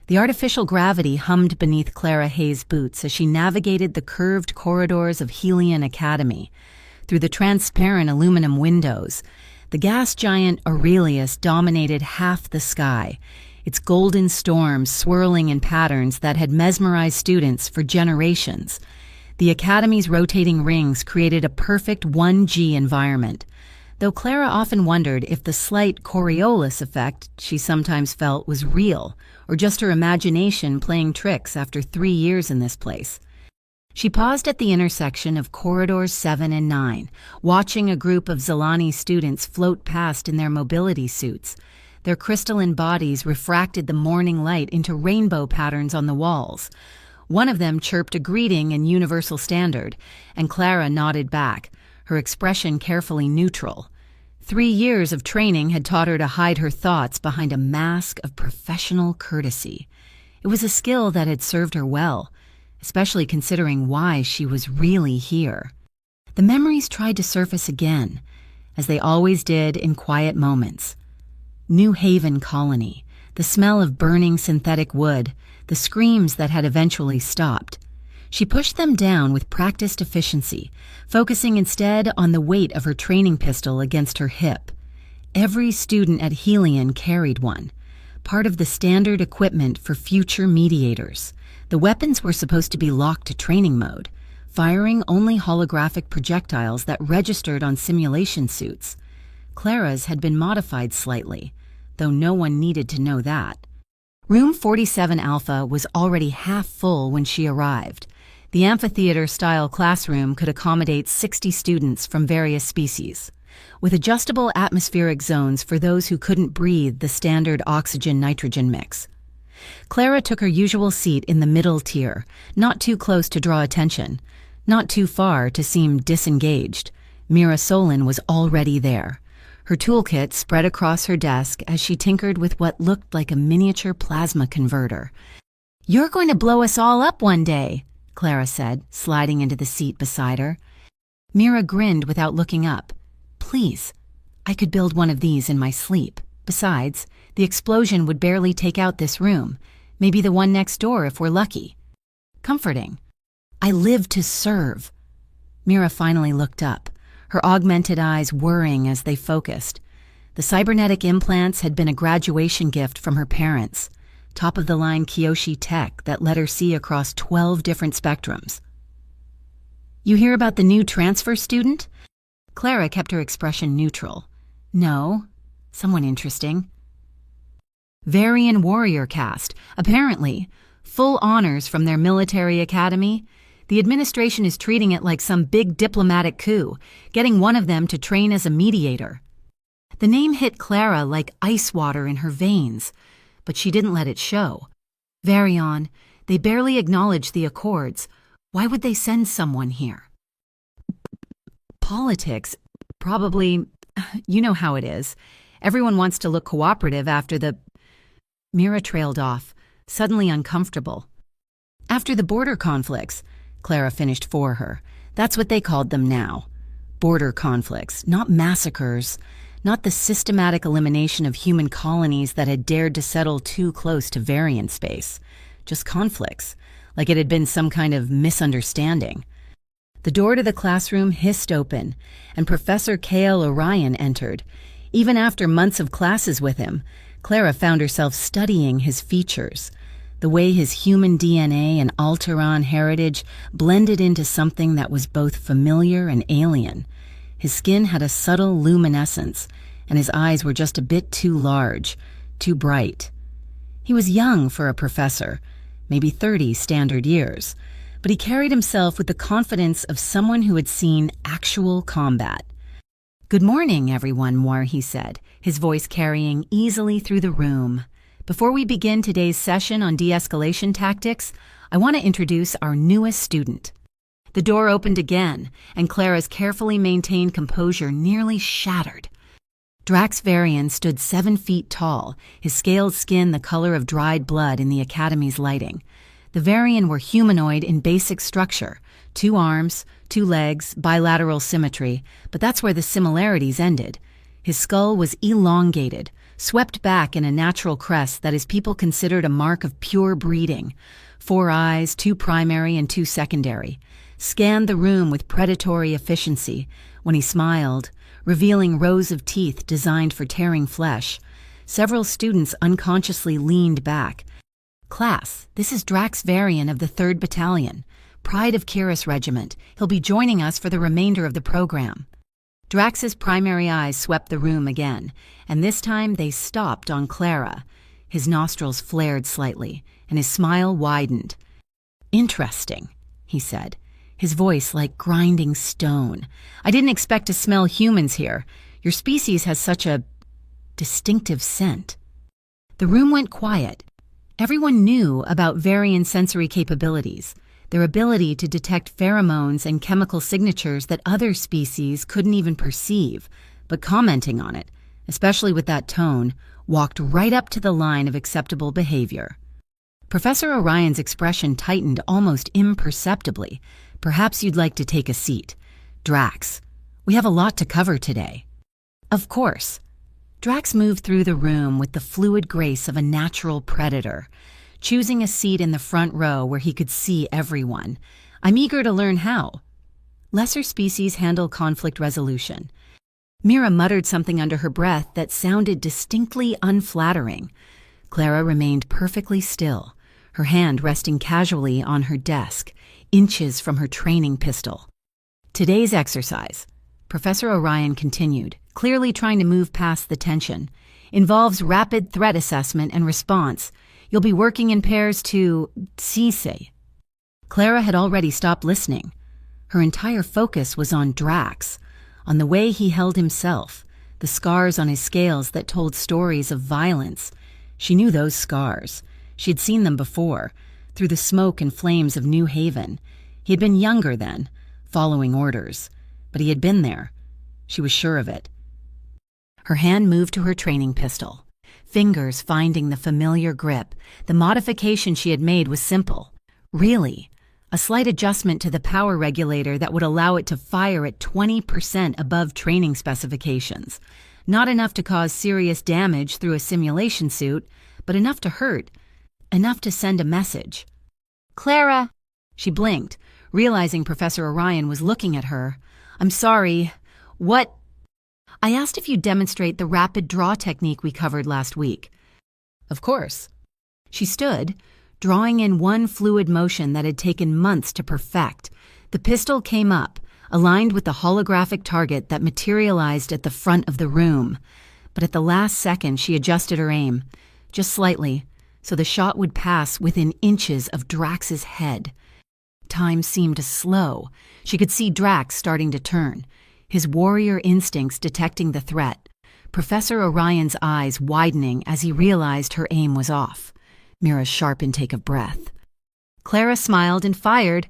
The artificial gravity hummed beneath Clara Hayes' boots as she navigated the curved corridors of Helion Academy. Through the transparent aluminum windows, the gas giant Aurelius dominated half the sky, its golden storms swirling in patterns that had mesmerized students for generations. The Academy's rotating rings created a perfect 1G environment, though Clara often wondered if the slight Coriolis effect she sometimes felt was real, or just her imagination playing tricks after 3 years in this place. She paused at the intersection of corridors 7 and 9, watching a group of Zelani students float past in their mobility suits. Their crystalline bodies refracted the morning light into rainbow patterns on the walls. One of them chirped a greeting in Universal Standard, and Clara nodded back, her expression carefully neutral. 3 years of training had taught her to hide her thoughts behind a mask of professional courtesy. It was a skill that had served her well, especially considering why she was really here. The memories tried to surface again, as they always did in quiet moments. New Haven Colony, the smell of burning synthetic wood, the screams that had eventually stopped. She pushed them down with practiced efficiency, focusing instead on the weight of her training pistol against her hip. Every student at Helion carried one, part of the standard equipment for future mediators. The weapons were supposed to be locked to training mode, firing only holographic projectiles that registered on simulation suits. Clara's had been modified slightly, though no one needed to know that. Room 47 Alpha was already half full when she arrived. The amphitheater-style classroom could accommodate 60 students from various species, with adjustable atmospheric zones for those who couldn't breathe the standard oxygen-nitrogen mix. Clara took her usual seat in the middle tier, not too close to draw attention, not too far to seem disengaged. Mira Solon was already there, her toolkit spread across her desk as she tinkered with what looked like a miniature plasma converter. "You're going to blow us all up one day," Clara said, sliding into the seat beside her. Mira grinned without looking up. "Please, I could build one of these in my sleep. Besides, the explosion would barely take out this room, maybe the one next door if we're lucky." Comforting. "I live to serve." Mira finally looked up, her augmented eyes whirring as they focused. The cybernetic implants had been a graduation gift from her parents, top-of-the-line Kyoshi tech that let her see across 12 different spectrums. "You hear about the new transfer student?" Clara kept her expression neutral. "No. Someone interesting." "Varian warrior caste, apparently. Full honors from their military academy. The administration is treating it like some big diplomatic coup, getting one of them to train as a mediator." The name hit Clara like ice water in her veins, but she didn't let it show. Varian, they barely acknowledged the Accords. Why would they send someone here? Politics. Probably. You know how it is. Everyone wants to look cooperative after the... Mira trailed off, suddenly uncomfortable. "After the border conflicts," Clara finished for her. "That's what they called them now. Border conflicts, not massacres, not the systematic elimination of human colonies that had dared to settle too close to Varian space. Just conflicts, like it had been some kind of misunderstanding." The door to the classroom hissed open, and Professor Kale Orion entered. Even after months of classes with him, Clara found herself studying his features, the way his human DNA and Alteran heritage blended into something that was both familiar and alien. His skin had a subtle luminescence, and his eyes were just a bit too large, too bright. He was young for a professor, maybe 30 standard years, but he carried himself with the confidence of someone who had seen actual combat. "Good morning, everyone," Moir said, his voice carrying easily through the room. "Before we begin today's session on de-escalation tactics, I want to introduce our newest student." The door opened again, and Clara's carefully maintained composure nearly shattered. Drax Varian stood 7 feet tall, his scaled skin the color of dried blood in the Academy's lighting. The Varian were humanoid in basic structure, 2 arms, 2 legs, bilateral symmetry, but that's where the similarities ended. His skull was elongated, swept back in a natural crest that his people considered a mark of pure breeding. 4 eyes, 2 primary and 2 secondary, scanned the room with predatory efficiency. When he smiled, revealing rows of teeth designed for tearing flesh, several students unconsciously leaned back. "Class, this is Drax Varian of the 3rd Battalion, Pride of Kiris Regiment. He'll be joining us for the remainder of the program." Drax's primary eyes swept the room again, and this time they stopped on Clara. His nostrils flared slightly, and his smile widened. "Interesting," he said, his voice like grinding stone. "I didn't expect to smell humans here. Your species has such a distinctive scent." The room went quiet. Everyone knew about Varian sensory capabilities, their ability to detect pheromones and chemical signatures that other species couldn't even perceive, but commenting on it, especially with that tone, walked right up to the line of acceptable behavior. Professor Orion's expression tightened almost imperceptibly. "Perhaps you'd like to take a seat. Drax, we have a lot to cover today." "Of course." Drax moved through the room with the fluid grace of a natural predator, choosing a seat in the front row where he could see everyone. "I'm eager to learn how." Lesser species handle conflict resolution. Mira muttered something under her breath that sounded distinctly unflattering. Clara remained perfectly still, her hand resting casually on her desk, inches from her training pistol. "Today's exercise," Professor Orion continued, clearly trying to move past the tension, "involves rapid threat assessment and response. You'll be working in pairs to Cisse." Clara had already stopped listening. Her entire focus was on Drax, on the way he held himself, the scars on his scales that told stories of violence. She knew those scars. She had seen them before, through the smoke and flames of New Haven. He had been younger then, following orders, but he had been there. She was sure of it. Her hand moved to her training pistol, fingers finding the familiar grip. The modification she had made was simple. Really, a slight adjustment to the power regulator that would allow it to fire at 20% above training specifications. Not enough to cause serious damage through a simulation suit, but enough to hurt, enough to send a message. "Clara!" She blinked, realizing Professor Orion was looking at her. "I'm sorry. What?" "I asked if you'd demonstrate the rapid draw technique we covered last week." "Of course." She stood, drawing in one fluid motion that had taken months to perfect. The pistol came up, aligned with the holographic target that materialized at the front of the room. But at the last second, she adjusted her aim, just slightly, so the shot would pass within inches of Drax's head. Time seemed to slow. She could see Drax starting to turn, his warrior instincts detecting the threat. Professor Orion's eyes widening as he realized her aim was off. Mira's sharp intake of breath. Clara smiled and fired.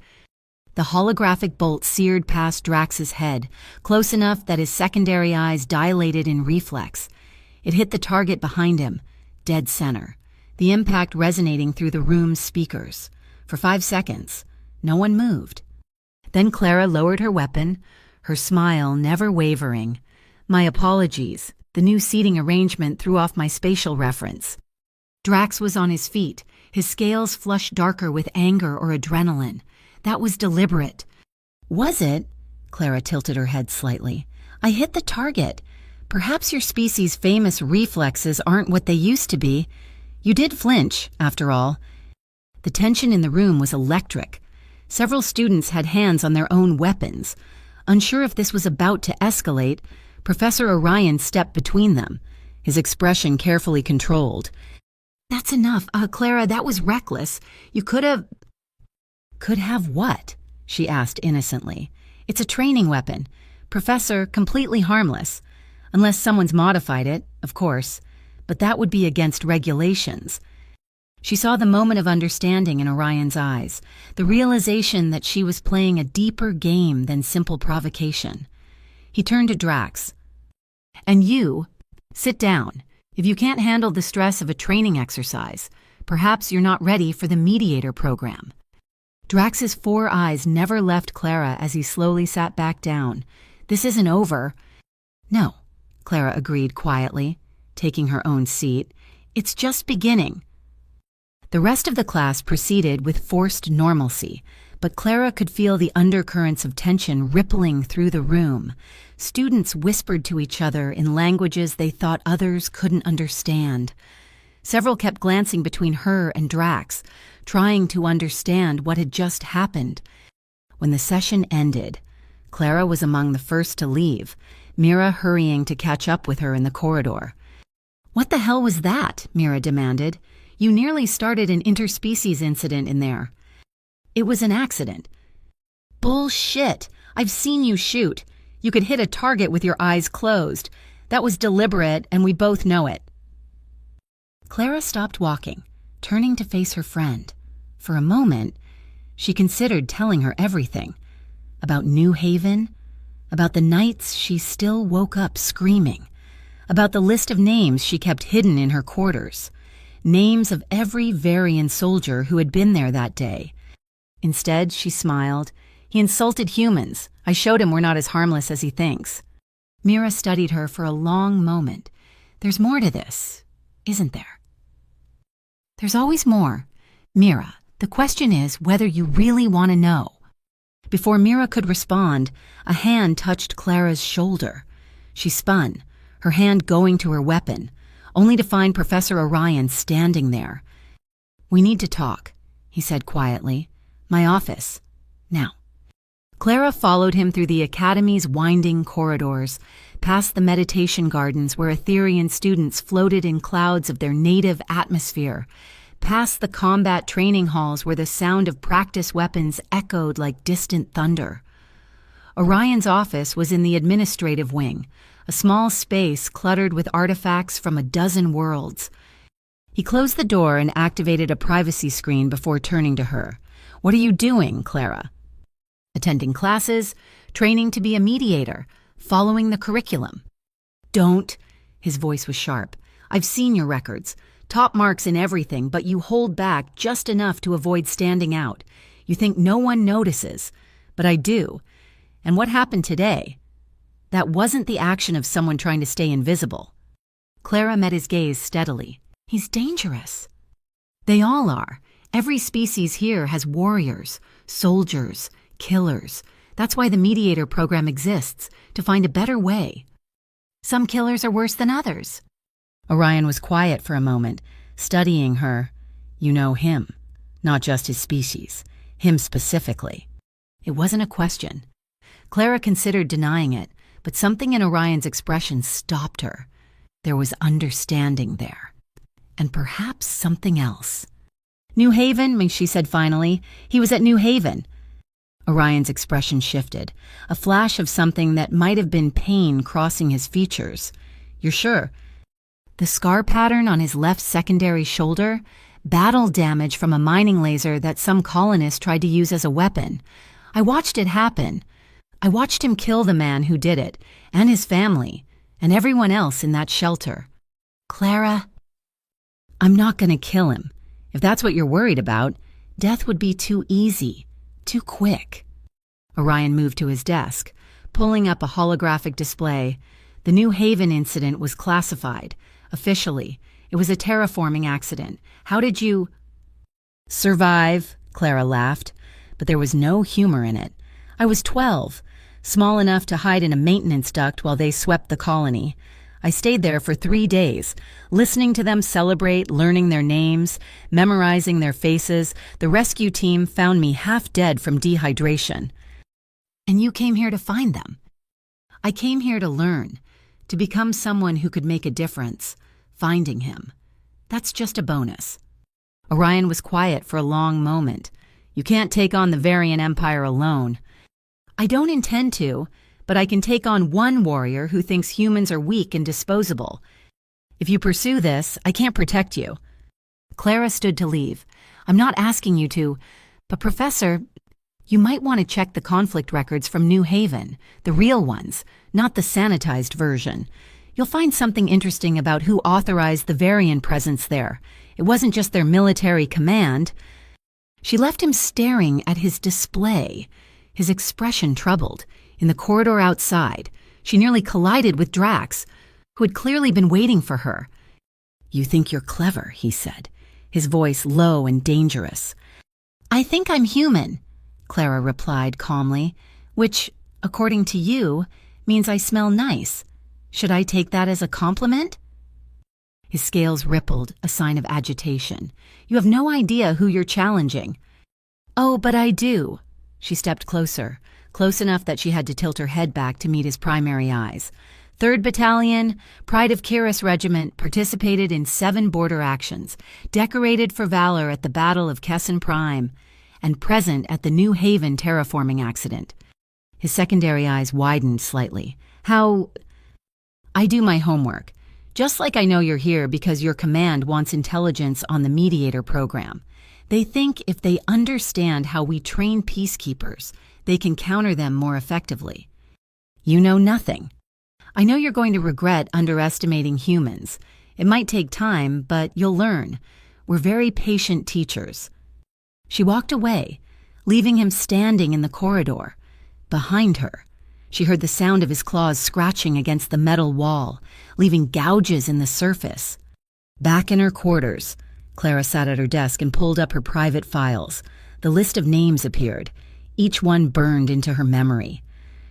The holographic bolt seared past Drax's head, close enough that his secondary eyes dilated in reflex. It hit the target behind him, dead center, the impact resonating through the room's speakers. For 5 seconds, no one moved. Then Clara lowered her weapon, her smile never wavering. "My apologies. The new seating arrangement threw off my spatial reference." Drax was on his feet, his scales flushed darker with anger or adrenaline. That was deliberate. "Was it?" Clara tilted her head slightly. "I hit the target. Perhaps your species' famous reflexes aren't what they used to be. You did flinch, after all." The tension in the room was electric. Several students had hands on their own weapons. Unsure if this was about to escalate, Professor Orion stepped between them, his expression carefully controlled. "That's enough. Clara, that was reckless. You could have—" "Could have what?" she asked innocently. "It's a training weapon. Professor, completely harmless. Unless someone's modified it, of course. But that would be against regulations." She saw the moment of understanding in Orion's eyes, the realization that she was playing a deeper game than simple provocation. He turned to Drax. "And you, sit down. If you can't handle the stress of a training exercise, perhaps you're not ready for the mediator program." Drax's 4 eyes never left Clara as he slowly sat back down. "This isn't over." "No," Clara agreed quietly. taking her own seat. "It's just beginning." The rest of the class proceeded with forced normalcy, but Clara could feel the undercurrents of tension rippling through the room. Students whispered to each other in languages they thought others couldn't understand. Several kept glancing between her and Drax, trying to understand what had just happened. When the session ended, Clara was among the first to leave, Mira hurrying to catch up with her in the corridor. "What the hell was that?" Mira demanded. "You nearly started an interspecies incident in there." "It was an accident." "Bullshit! I've seen you shoot. You could hit a target with your eyes closed. That was deliberate, and we both know it." Clara stopped walking, turning to face her friend. For a moment, she considered telling her everything. About New Haven, about the nights she still woke up screaming, about the list of names she kept hidden in her quarters, names of every Varian soldier who had been there that day. Instead, she smiled. "He insulted humans. I showed him we're not as harmless as he thinks." Mira studied her for a long moment. "There's more to this, isn't there?" "There's always more. Mira, the question is whether you really want to know." Before Mira could respond, a hand touched Clara's shoulder. She spun, her hand going to her weapon, only to find Professor Orion standing there. "We need to talk," he said quietly. "My office. Now." Clara followed him through the academy's winding corridors, past the meditation gardens where Etherian students floated in clouds of their native atmosphere, past the combat training halls where the sound of practice weapons echoed like distant thunder. Orion's office was in the administrative wing, a small space cluttered with artifacts from a dozen worlds. He closed the door and activated a privacy screen before turning to her. "What are you doing, Clara?" "Attending classes, training to be a mediator, following the curriculum." "Don't." His voice was sharp. "I've seen your records. Top marks in everything, but you hold back just enough to avoid standing out. You think no one notices, but I do. And what happened today? That wasn't the action of someone trying to stay invisible." Clara met his gaze steadily. "He's dangerous." "They all are. Every species here has warriors, soldiers, killers. That's why the mediator program exists, to find a better way." "Some killers are worse than others." Orion was quiet for a moment, studying her. "You know him, not just his species, him specifically." It wasn't a question. Clara considered denying it, but something in Orion's expression stopped her. There was understanding there. And perhaps something else. "New Haven," she said finally. "He was at New Haven." Orion's expression shifted, a flash of something that might have been pain crossing his features. "You're sure?" "The scar pattern on his left secondary shoulder? Battle damage from a mining laser that some colonist tried to use as a weapon. I watched it happen. I watched him kill the man who did it, and his family, and everyone else in that shelter." "Clara." "I'm not going to kill him. If that's what you're worried about, death would be too easy, too quick." Orion moved to his desk, pulling up a holographic display. The New Haven incident was classified. Officially, it was a terraforming accident. "How did you—" "Survive," Clara laughed, but there was no humor in it. "I was 12, small enough to hide in a maintenance duct while they swept the colony. I stayed there for 3 days, listening to them celebrate, learning their names, memorizing their faces. The rescue team found me half dead from dehydration." "And you came here to find them?" "I came here to learn, to become someone who could make a difference. Finding him. That's just a bonus." Orion was quiet for a long moment. "You can't take on the Varian Empire alone." "I don't intend to, but I can take on one warrior who thinks humans are weak and disposable. If you pursue this, I can't protect you." Clara stood to leave. "I'm not asking you to, but Professor, you might want to check the conflict records from New Haven, the real ones, not the sanitized version. You'll find something interesting about who authorized the Varian presence there. It wasn't just their military command." She left him staring at his display, his expression troubled. In the corridor outside, she nearly collided with Drax, who had clearly been waiting for her. "You think you're clever," he said, his voice low and dangerous. "I think I'm human," Clara replied calmly, "which, according to you, means I smell nice. Should I take that as a compliment?" His scales rippled, a sign of agitation. "You have no idea who you're challenging." "Oh, but I do." She stepped closer, close enough that she had to tilt her head back to meet his primary eyes. 3rd Battalion, Pride of Kiris Regiment, participated in 7 border actions, decorated for valor at the Battle of Kessin Prime, and present at the New Haven terraforming accident. His secondary eyes widened slightly. "How—" "I do my homework. Just like I know you're here because your command wants intelligence on the mediator program. They think if they understand how we train peacekeepers, they can counter them more effectively. You know nothing. I know you're going to regret underestimating humans. It might take time, but you'll learn. We're very patient teachers." She walked away, leaving him standing in the corridor. Behind her, she heard the sound of his claws scratching against the metal wall, leaving gouges in the surface. Back in her quarters, Clara sat at her desk and pulled up her private files. The list of names appeared. Each one burned into her memory.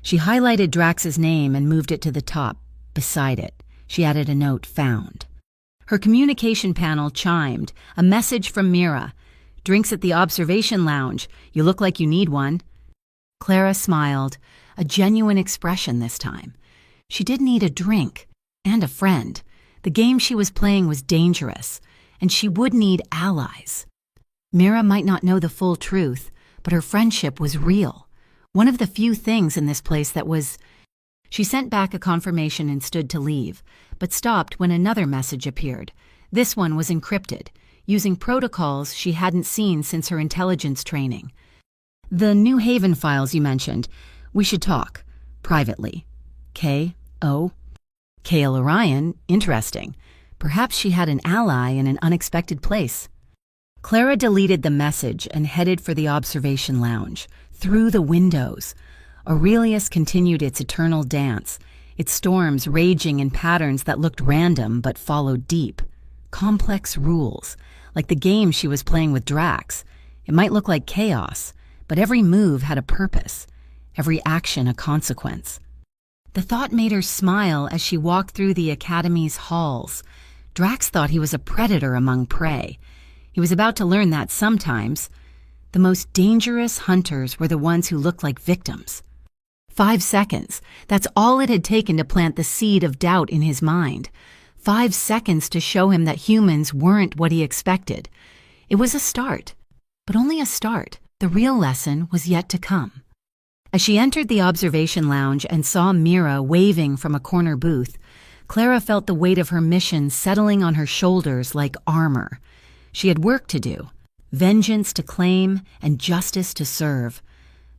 She highlighted Drax's name and moved it to the top. Beside it, she added a note, "Found." Her communication panel chimed, a message from Mira. "Drinks at the observation lounge. You look like you need one." Clara smiled, a genuine expression this time. She did need a drink and a friend. The game she was playing was dangerous, and she would need allies. Mira might not know the full truth, but her friendship was real. One of the few things in this place that was... She sent back a confirmation and stood to leave, but stopped when another message appeared. This one was encrypted, using protocols she hadn't seen since her intelligence training. "The New Haven files you mentioned. We should talk. Privately. K.O. Kale Orion, interesting. Perhaps she had an ally in an unexpected place." Clara deleted the message and headed for the observation lounge. Through the windows, Aurelius continued its eternal dance, its storms raging in patterns that looked random but followed deep. Complex rules, like the game she was playing with Drax. It might look like chaos, but every move had a purpose, every action a consequence. The thought made her smile as she walked through the Academy's halls. Drax thought he was a predator among prey. He was about to learn that sometimes. The most dangerous hunters were the ones who looked like victims. 5 seconds. That's all it had taken to plant the seed of doubt in his mind. 5 seconds to show him that humans weren't what he expected. It was a start, but only a start. The real lesson was yet to come. As she entered the observation lounge and saw Mira waving from a corner booth, Clara felt the weight of her mission settling on her shoulders like armor. She had work to do, vengeance to claim and justice to serve.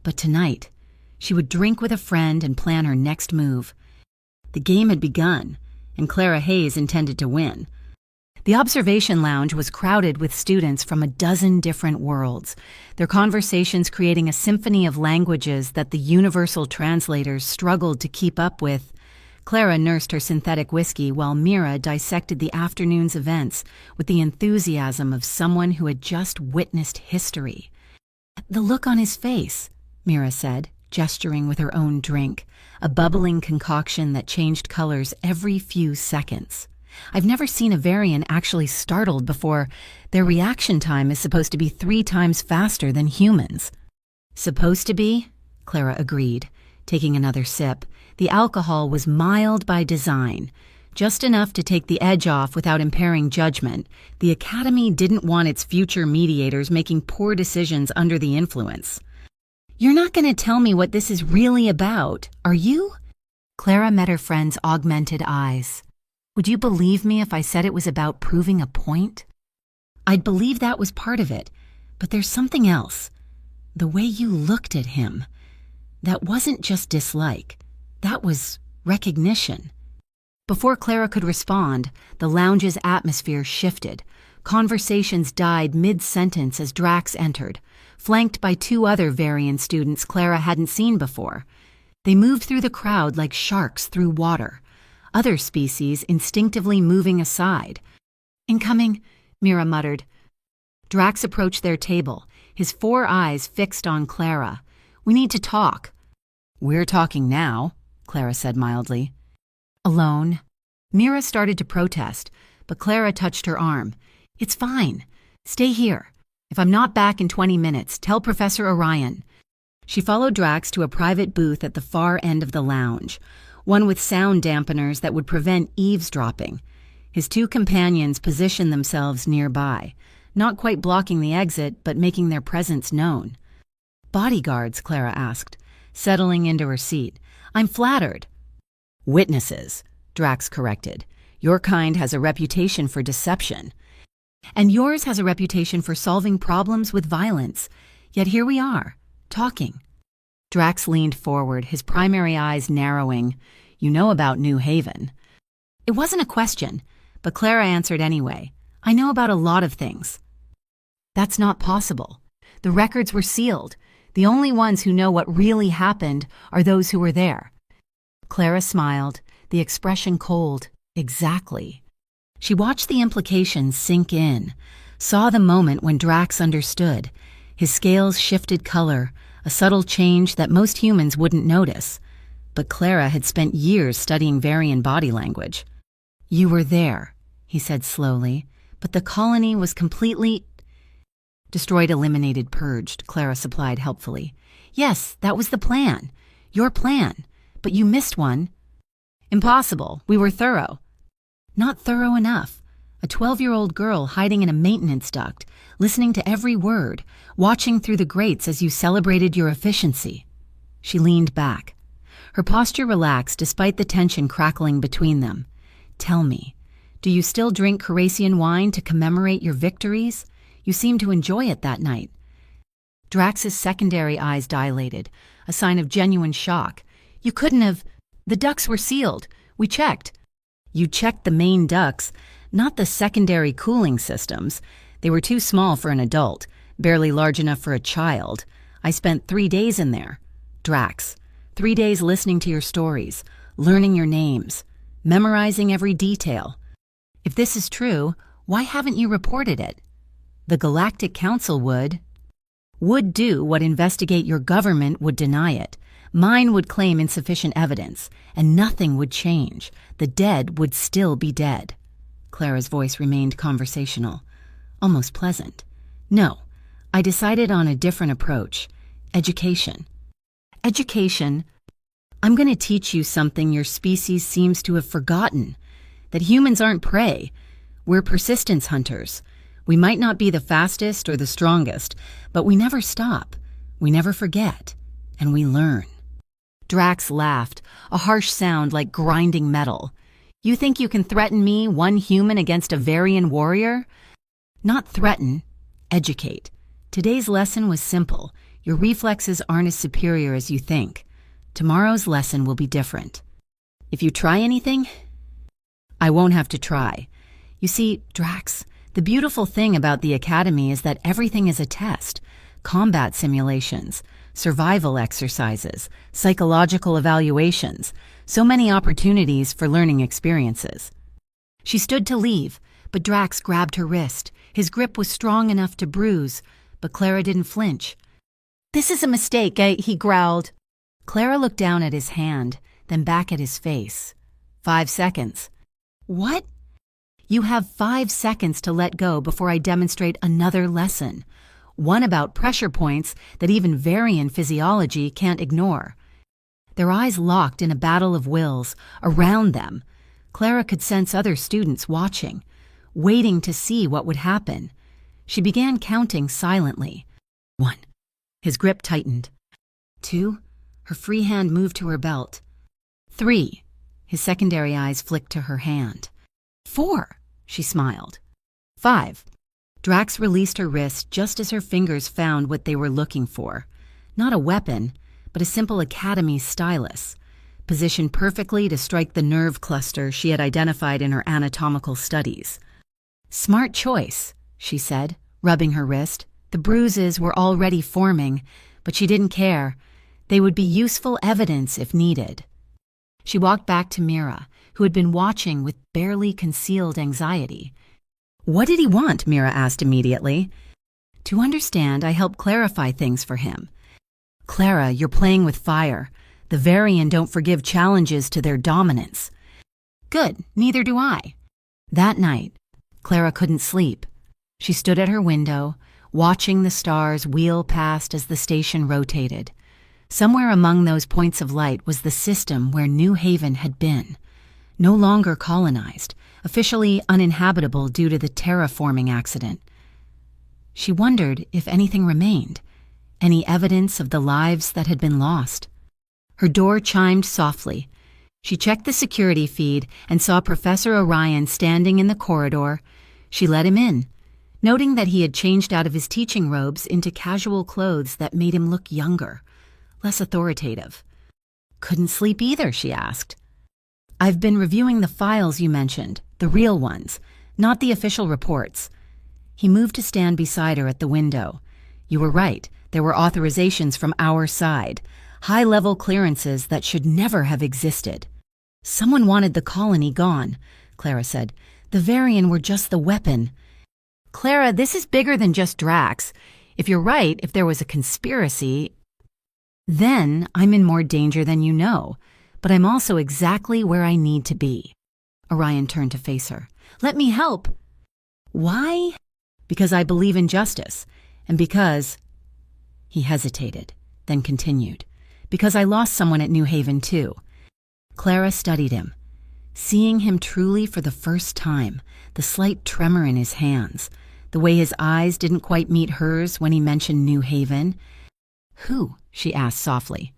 But tonight, she would drink with a friend and plan her next move. The game had begun, and Clara Hayes intended to win. The observation lounge was crowded with students from a dozen different worlds, their conversations creating a symphony of languages that the universal translators struggled to keep up with. Clara nursed her synthetic whiskey while Mira dissected the afternoon's events with the enthusiasm of someone who had just witnessed history. "The look on his face," Mira said, gesturing with her own drink, a bubbling concoction that changed colors every few seconds. "I've never seen a Varian actually startled before. Their reaction time is supposed to be 3 times faster than humans." "Supposed to be?" Clara agreed, taking another sip. The alcohol was mild by design, just enough to take the edge off without impairing judgment. The Academy didn't want its future mediators making poor decisions under the influence. "You're not going to tell me what this is really about, are you?" Clara met her friend's augmented eyes. "Would you believe me if I said it was about proving a point?" "I'd believe that was part of it, but there's something else. The way you looked at him. That wasn't just dislike. That was recognition." Before Clara could respond, the lounge's atmosphere shifted. Conversations died mid-sentence as Drax entered, flanked by 2 other Varian students Clara hadn't seen before. They moved through the crowd like sharks through water, other species instinctively moving aside. "Incoming," Mira muttered. Drax approached their table, his 4 eyes fixed on Clara. "We need to talk." "We're talking now," Clara said mildly. "Alone?" Mira started to protest, but Clara touched her arm. "It's fine. Stay here. If I'm not back in 20 minutes, tell Professor Orion." She followed Drax to a private booth at the far end of the lounge, one with sound dampeners that would prevent eavesdropping. His 2 companions positioned themselves nearby, not quite blocking the exit, but making their presence known. "Bodyguards?" Clara asked, settling into her seat. "I'm flattered." "Witnesses," Drax corrected. "Your kind has a reputation for deception." "And yours has a reputation for solving problems with violence. Yet here we are, talking." Drax leaned forward, his primary eyes narrowing. "You know about New Haven." It wasn't a question, but Clara answered anyway. "I know about a lot of things." "That's not possible. The records were sealed. The only ones who know what really happened are those who were there." Clara smiled, the expression cold. "Exactly." She watched the implications sink in, saw the moment when Drax understood. His scales shifted color, a subtle change that most humans wouldn't notice. But Clara had spent years studying Varian body language. "You were there," he said slowly, "but the colony was completely—" "Destroyed, eliminated, purged," Clara supplied helpfully. "Yes, that was the plan. Your plan. But you missed one." "Impossible. We were thorough." "Not thorough enough. A 12-year-old girl hiding in a maintenance duct, listening to every word, watching through the grates as you celebrated your efficiency." She leaned back. Her posture relaxed despite the tension crackling between them. "Tell me, do you still drink Carasian wine to commemorate your victories? You seemed to enjoy it that night." Drax's secondary eyes dilated, a sign of genuine shock. "You couldn't have— The ducts were sealed. We checked." "You checked the main ducts, not the secondary cooling systems. They were too small for an adult, barely large enough for a child. I spent 3 days in there. Drax, 3 days listening to your stories, learning your names, memorizing every detail. If this is true, why haven't you reported it? The Galactic Council would do what investigate your government would deny it. Mine would claim insufficient evidence, and nothing would change. The dead would still be dead." Clara's voice remained conversational, almost pleasant. "No, I decided on a different approach. Education." "Education? I'm going to teach you something your species seems to have forgotten. That humans aren't prey. We're persistence hunters. We might not be the fastest or the strongest, but we never stop. We never forget. And we learn." Drax laughed, a harsh sound like grinding metal. "You think you can threaten me, one human, against a Varian warrior?" "Not threaten. Educate. Today's lesson was simple. Your reflexes aren't as superior as you think. Tomorrow's lesson will be different. If you try anything, I won't have to try. You see, Drax, the beautiful thing about the Academy is that everything is a test. Combat simulations, survival exercises, psychological evaluations, so many opportunities for learning experiences." She stood to leave, but Drax grabbed her wrist. His grip was strong enough to bruise, but Clara didn't flinch. "This is a mistake," he growled. Clara looked down at his hand, then back at his face. 5 seconds. "What?" "You have 5 seconds to let go before I demonstrate another lesson. One about pressure points that even Varian physiology can't ignore." Their eyes locked in a battle of wills. Around them, Clara could sense other students watching, waiting to see what would happen. She began counting silently. 1. His grip tightened. 2. Her free hand moved to her belt. 3. His secondary eyes flicked to her hand. 4. She smiled. 5. Drax released her wrist just as her fingers found what they were looking for. Not a weapon, but a simple Academy stylus, positioned perfectly to strike the nerve cluster she had identified in her anatomical studies. "Smart choice," she said, rubbing her wrist. The bruises were already forming, but she didn't care. They would be useful evidence if needed. She walked back to Mira, who had been watching with barely concealed anxiety. "What did he want?" Mira asked immediately. "To understand, I help clarify things for him." "Clara, you're playing with fire. The Varian don't forgive challenges to their dominance." "Good, neither do I." That night, Clara couldn't sleep. She stood at her window, watching the stars wheel past as the station rotated. Somewhere among those points of light was the system where New Haven had been. No longer colonized, officially uninhabitable due to the terraforming accident. She wondered if anything remained, any evidence of the lives that had been lost. Her door chimed softly. She checked the security feed and saw Professor Orion standing in the corridor. She let him in, noting that he had changed out of his teaching robes into casual clothes that made him look younger, less authoritative. "Couldn't sleep either?" she asked. "I've been reviewing the files you mentioned, the real ones, not the official reports." He moved to stand beside her at the window. "You were right, there were authorizations from our side, high-level clearances that should never have existed." "Someone wanted the colony gone," Clara said. "The Varian were just the weapon." "Clara, this is bigger than just Drax. If you're right, if there was a conspiracy, then I'm in more danger than you know, but I'm also exactly where I need to be." Orion turned to face her. "Let me help." "Why?" "Because I believe in justice, and because—" He hesitated, then continued. "Because I lost someone at New Haven, too." Clara studied him, seeing him truly for the first time, the slight tremor in his hands, the way his eyes didn't quite meet hers when he mentioned New Haven. "Who?" she asked softly.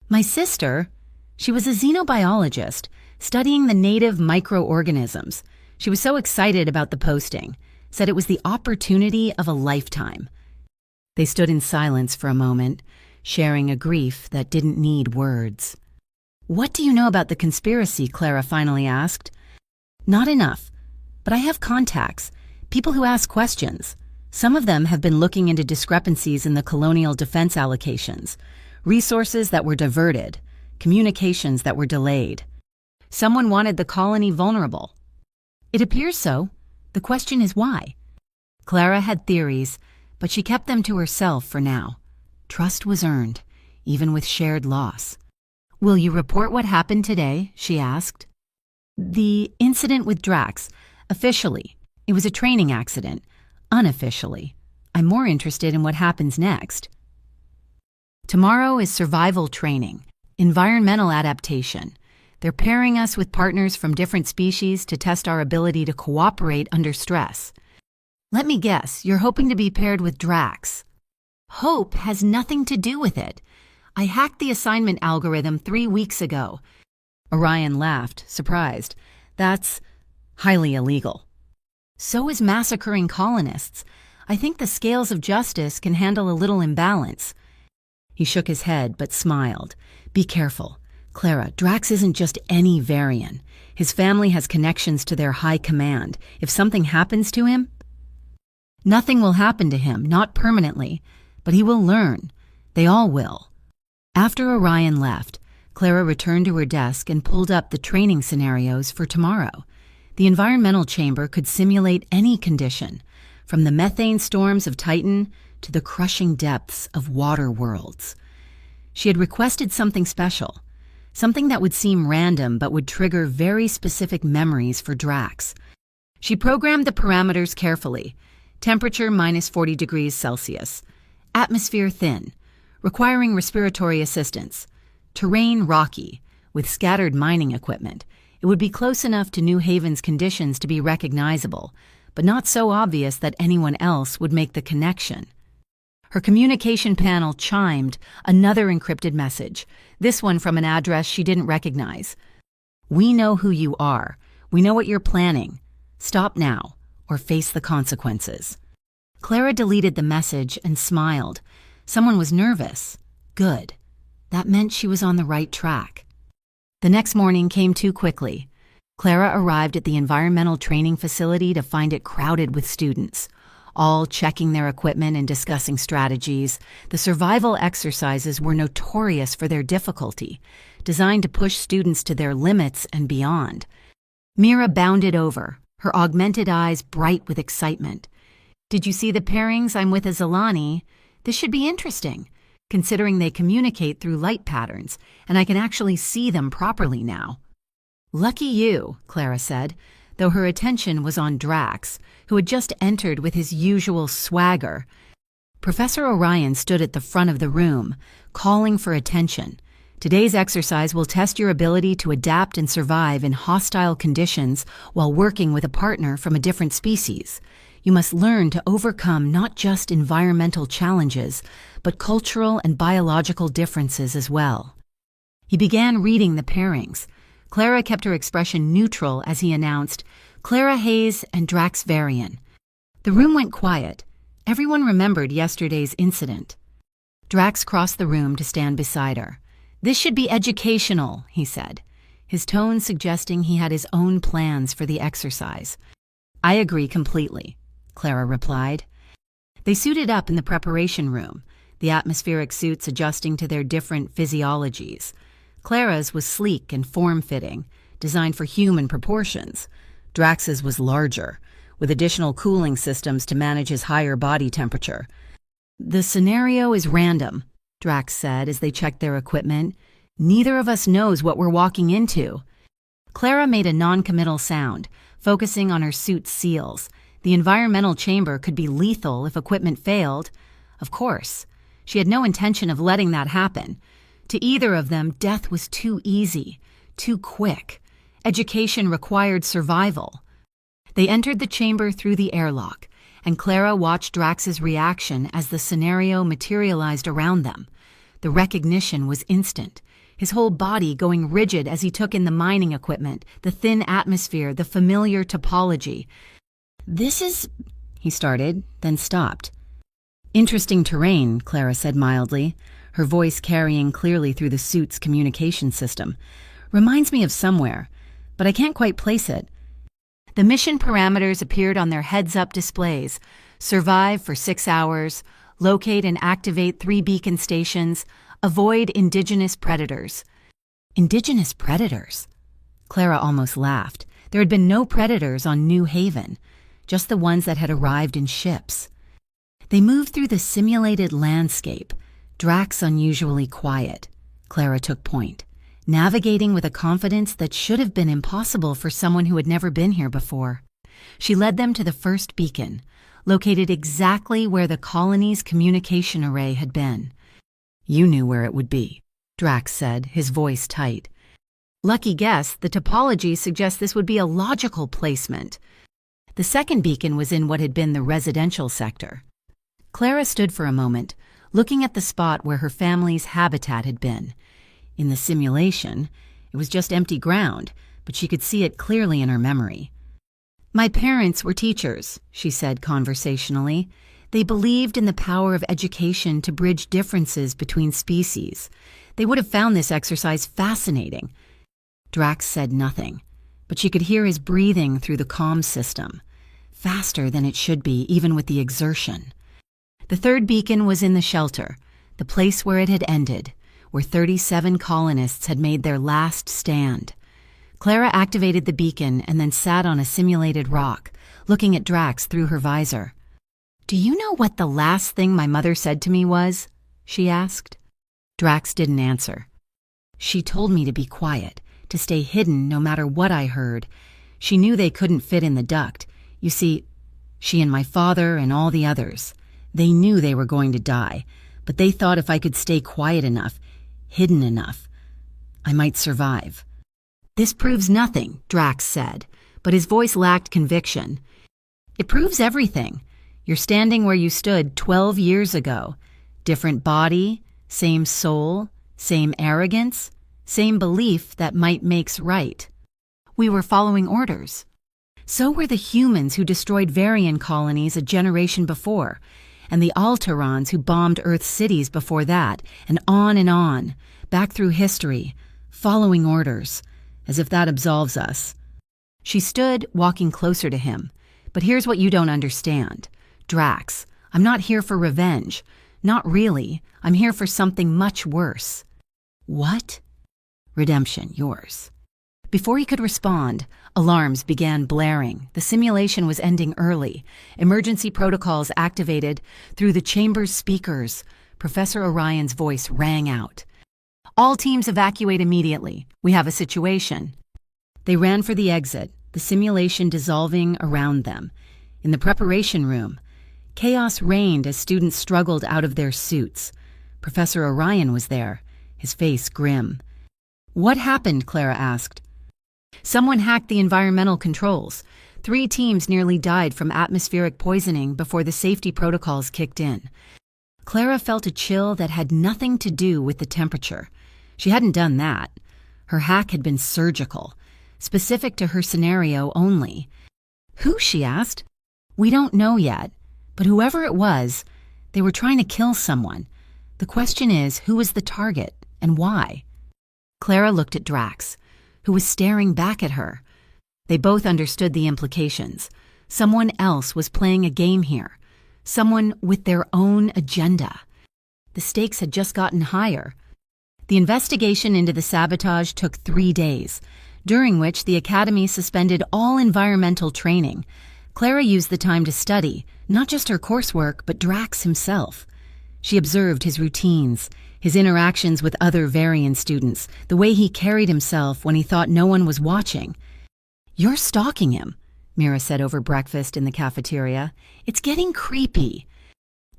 "My sister. She was a xenobiologist, studying the native microorganisms. She was so excited about the posting, said it was the opportunity of a lifetime." They stood in silence for a moment, sharing a grief that didn't need words. "What do you know about the conspiracy?" Clara finally asked. "Not enough, but I have contacts, people who ask questions. Some of them have been looking into discrepancies in the colonial defense allocations, resources that were diverted, communications that were delayed. Someone wanted the colony vulnerable." "It appears so. The question is why?" Clara had theories, but she kept them to herself for now. Trust was earned, even with shared loss. "Will you report what happened today?" she asked. "The incident with Drax. Officially, it was a training accident. Unofficially, I'm more interested in what happens next." "Tomorrow is survival training, environmental adaptation. They're pairing us with partners from different species to test our ability to cooperate under stress." "Let me guess, you're hoping to be paired with Drax." "Hope has nothing to do with it. I hacked the assignment algorithm 3 weeks ago." Orion laughed, surprised. "That's highly illegal." "So is massacring colonists. I think the scales of justice can handle a little imbalance." He shook his head but smiled. "Be careful. Clara, Drax isn't just any Varian. His family has connections to their high command. If something happens to him—" "Nothing will happen to him, not permanently, but he will learn. They all will." After Orion left, Clara returned to her desk and pulled up the training scenarios for tomorrow. The environmental chamber could simulate any condition, from the methane storms of Titan to the crushing depths of water worlds. She had requested something special, something that would seem random but would trigger very specific memories for Drax. She programmed the parameters carefully. Temperature minus 40 degrees Celsius. Atmosphere thin, requiring respiratory assistance. Terrain rocky, with scattered mining equipment. It would be close enough to New Haven's conditions to be recognizable, but not so obvious that anyone else would make the connection. Her communication panel chimed another encrypted message, this one from an address she didn't recognize. "We know who you are. We know what you're planning. Stop now, or face the consequences." Clara deleted the message and smiled. Someone was nervous. Good. That meant she was on the right track. The next morning came too quickly. Clara arrived at the environmental training facility to find it crowded with students. all checking their equipment and discussing strategies. The survival exercises were notorious for their difficulty, designed to push students to their limits and beyond. Mira bounded over, her augmented eyes bright with excitement. "Did you see the pairings I'm with Azalani? This should be interesting, considering they communicate through light patterns, and I can actually see them properly now." "Lucky you," Clara said, though her attention was on Drax, who had just entered with his usual swagger. Professor Orion stood at the front of the room, calling for attention. "Today's exercise will test your ability to adapt and survive in hostile conditions while working with a partner from a different species. You must learn to overcome not just environmental challenges, but cultural and biological differences as well." He began reading the pairings. Clara kept her expression neutral as he announced, "Clara Hayes and Drax Varian." The room went quiet. Everyone remembered yesterday's incident. Drax crossed the room to stand beside her. "This should be educational," he said, his tone suggesting he had his own plans for the exercise. "I agree completely," Clara replied. They suited up in the preparation room, the atmospheric suits adjusting to their different physiologies. Clara's was sleek and form-fitting, designed for human proportions. Drax's was larger, with additional cooling systems to manage his higher body temperature. "The scenario is random," Drax said as they checked their equipment. "Neither of us knows what we're walking into." Clara made a non-committal sound, focusing on her suit's seals. The environmental chamber could be lethal if equipment failed. Of course, she had no intention of letting that happen. To either of them, death was too easy, too quick. Education required survival. They entered the chamber through the airlock, and Clara watched Drax's reaction as the scenario materialized around them. The recognition was instant, his whole body going rigid as he took in the mining equipment, the thin atmosphere, the familiar topology. "This is—" he started, then stopped. "Interesting terrain," Clara said mildly, her voice carrying clearly through the suit's communication system. "Reminds me of somewhere, but I can't quite place it." The mission parameters appeared on their heads-up displays. Survive for 6 hours, locate and activate 3 beacon stations, avoid indigenous predators. Indigenous predators? Clara almost laughed. There had been no predators on New Haven, just the ones that had arrived in ships. They moved through the simulated landscape, Drax unusually quiet. Clara took point, navigating with a confidence that should have been impossible for someone who had never been here before. She led them to the first beacon, located exactly where the colony's communication array had been. "You knew where it would be," Drax said, his voice tight. "Lucky guess, the topology suggests this would be a logical placement." The second beacon was in what had been the residential sector. Clara stood for a moment, looking at the spot where her family's habitat had been. In the simulation, it was just empty ground, but she could see it clearly in her memory. "My parents were teachers," she said conversationally. "They believed in the power of education to bridge differences between species. They would have found this exercise fascinating." Drax said nothing, but she could hear his breathing through the comm system, faster than it should be, even with the exertion. The third beacon was in the shelter, the place where it had ended, where 37 colonists had made their last stand. Clara activated the beacon and then sat on a simulated rock, looking at Drax through her visor. "Do you know what the last thing my mother said to me was?" she asked. Drax didn't answer. "She told me to be quiet, to stay hidden no matter what I heard. She knew they couldn't fit in the duct. You see, she and my father and all the others, they knew they were going to die, but they thought if I could stay quiet enough, hidden enough, I might survive." "This proves nothing," Drax said, but his voice lacked conviction. "It proves everything. You're standing where you stood 12 years ago. Different body, same soul, same arrogance, same belief that might makes right. We were following orders. So were the humans who destroyed Varian colonies a generation before, and the Alterons who bombed Earth's cities before that, and on, back through history, following orders, as if that absolves us." She stood, walking closer to him. "But here's what you don't understand." Drax, I'm not here for revenge. Not really. I'm here for something much worse. What? Redemption, yours. Before he could respond, alarms began blaring. The simulation was ending early. Emergency protocols activated through the chamber's speakers. Professor Orion's voice rang out. All teams evacuate immediately. We have a situation. They ran for the exit, the simulation dissolving around them. In the preparation room, chaos reigned as students struggled out of their suits. Professor Orion was there, his face grim. What happened? Clara asked. Someone hacked the environmental controls. 3 teams nearly died from atmospheric poisoning before the safety protocols kicked in. Clara felt a chill that had nothing to do with the temperature. She hadn't done that. Her hack had been surgical, specific to her scenario only. Who? She asked. We don't know yet, but whoever it was, they were trying to kill someone. The question is, who was the target and why? Clara looked at Drax, who was staring back at her. They both understood the implications. Someone else was playing a game here. Someone with their own agenda. The stakes had just gotten higher. The investigation into the sabotage took 3 days, during which the Academy suspended all environmental training. Clara used the time to study, not just her coursework, but Drax himself. She observed his routines, his interactions with other Varian students, the way he carried himself when he thought no one was watching. You're stalking him, Mira said over breakfast in the cafeteria. It's getting creepy.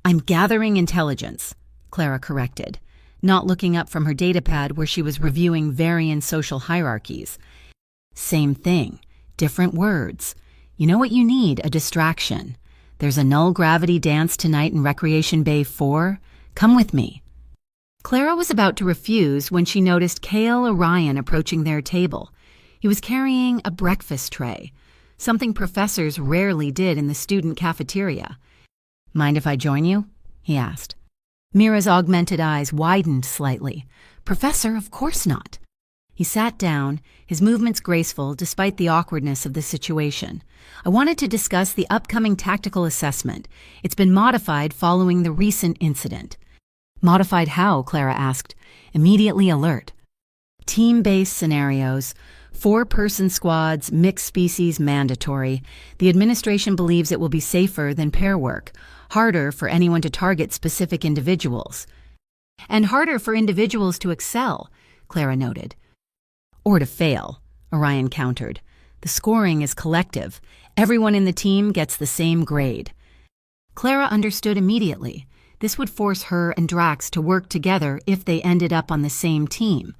I'm gathering intelligence, Clara corrected, not looking up from her datapad where she was reviewing Varian social hierarchies. Same thing, different words. You know what you need? A distraction. There's a null-gravity dance tonight in Recreation Bay 4. Come with me. Clara was about to refuse when she noticed Kale Orion approaching their table. He was carrying a breakfast tray, something professors rarely did in the student cafeteria. Mind if I join you? He asked. Mira's augmented eyes widened slightly. Professor, of course not. He sat down, his movements graceful despite the awkwardness of the situation. I wanted to discuss the upcoming tactical assessment. It's been modified following the recent incident. Modified how? Clara asked, immediately alert. Team-based scenarios, 4-person squads, mixed species mandatory. The administration believes it will be safer than pair work, harder for anyone to target specific individuals. And harder for individuals to excel, Clara noted. Or to fail, Orion countered. The scoring is collective. Everyone in the team gets the same grade. Clara understood immediately. This would force her and Drax to work together if they ended up on the same team,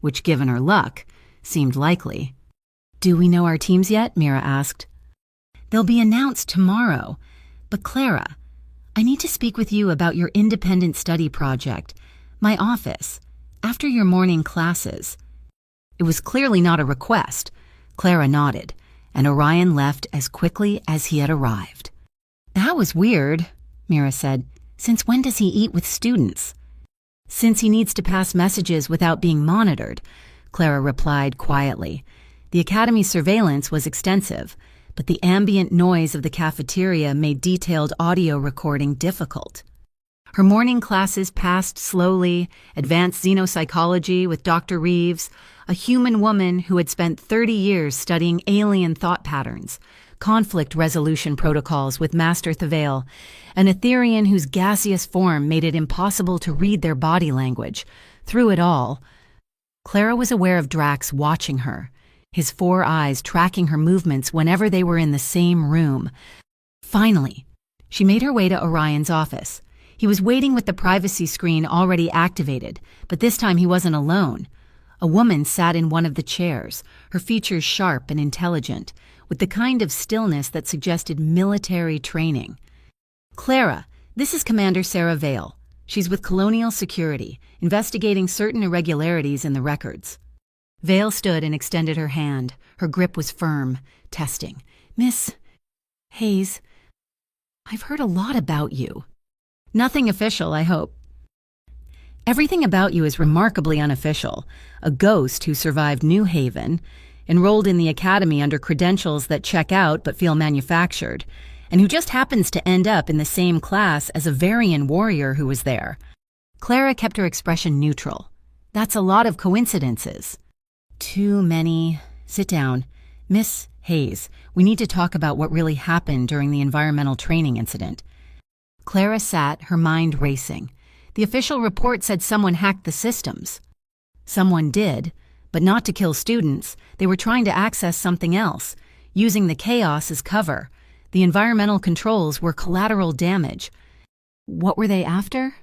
which, given her luck, seemed likely. Do we know our teams yet? Mira asked. They'll be announced tomorrow. But Clara, I need to speak with you about your independent study project. My office. After your morning classes. It was clearly not a request. Clara nodded, and Orion left as quickly as he had arrived. That was weird, Mira said. Since when does he eat with students? Since he needs to pass messages without being monitored, Clara replied quietly. The Academy's surveillance was extensive, but the ambient noise of the cafeteria made detailed audio recording difficult. Her morning classes passed slowly, advanced xenopsychology with Dr. Reeves, a human woman who had spent 30 years studying alien thought patterns, conflict resolution protocols with Master Thavail, an Etherian whose gaseous form made it impossible to read their body language. Through it all, Clara was aware of Drax watching her, his 4 eyes tracking her movements whenever they were in the same room. Finally, she made her way to Orion's office. He was waiting with the privacy screen already activated, but this time he wasn't alone. A woman sat in one of the chairs, her features sharp and intelligent, with the kind of stillness that suggested military training. Clara, this is Commander Sarah Vale. She's with Colonial Security, investigating certain irregularities in the records. Vale stood and extended her hand. Her grip was firm, testing. Miss Hayes, I've heard a lot about you. Nothing official, I hope. Everything about you is remarkably unofficial. A ghost who survived New Haven, enrolled in the academy under credentials that check out but feel manufactured, and who just happens to end up in the same class as a Varian warrior who was there. Clara kept her expression neutral. That's a lot of coincidences. Too many. Sit down. Miss Hayes, we need to talk about what really happened during the environmental training incident. Clara sat, her mind racing. The official report said someone hacked the systems. Someone did, but not to kill students. They were trying to access something else, using the chaos as cover. The environmental controls were collateral damage. What were they after?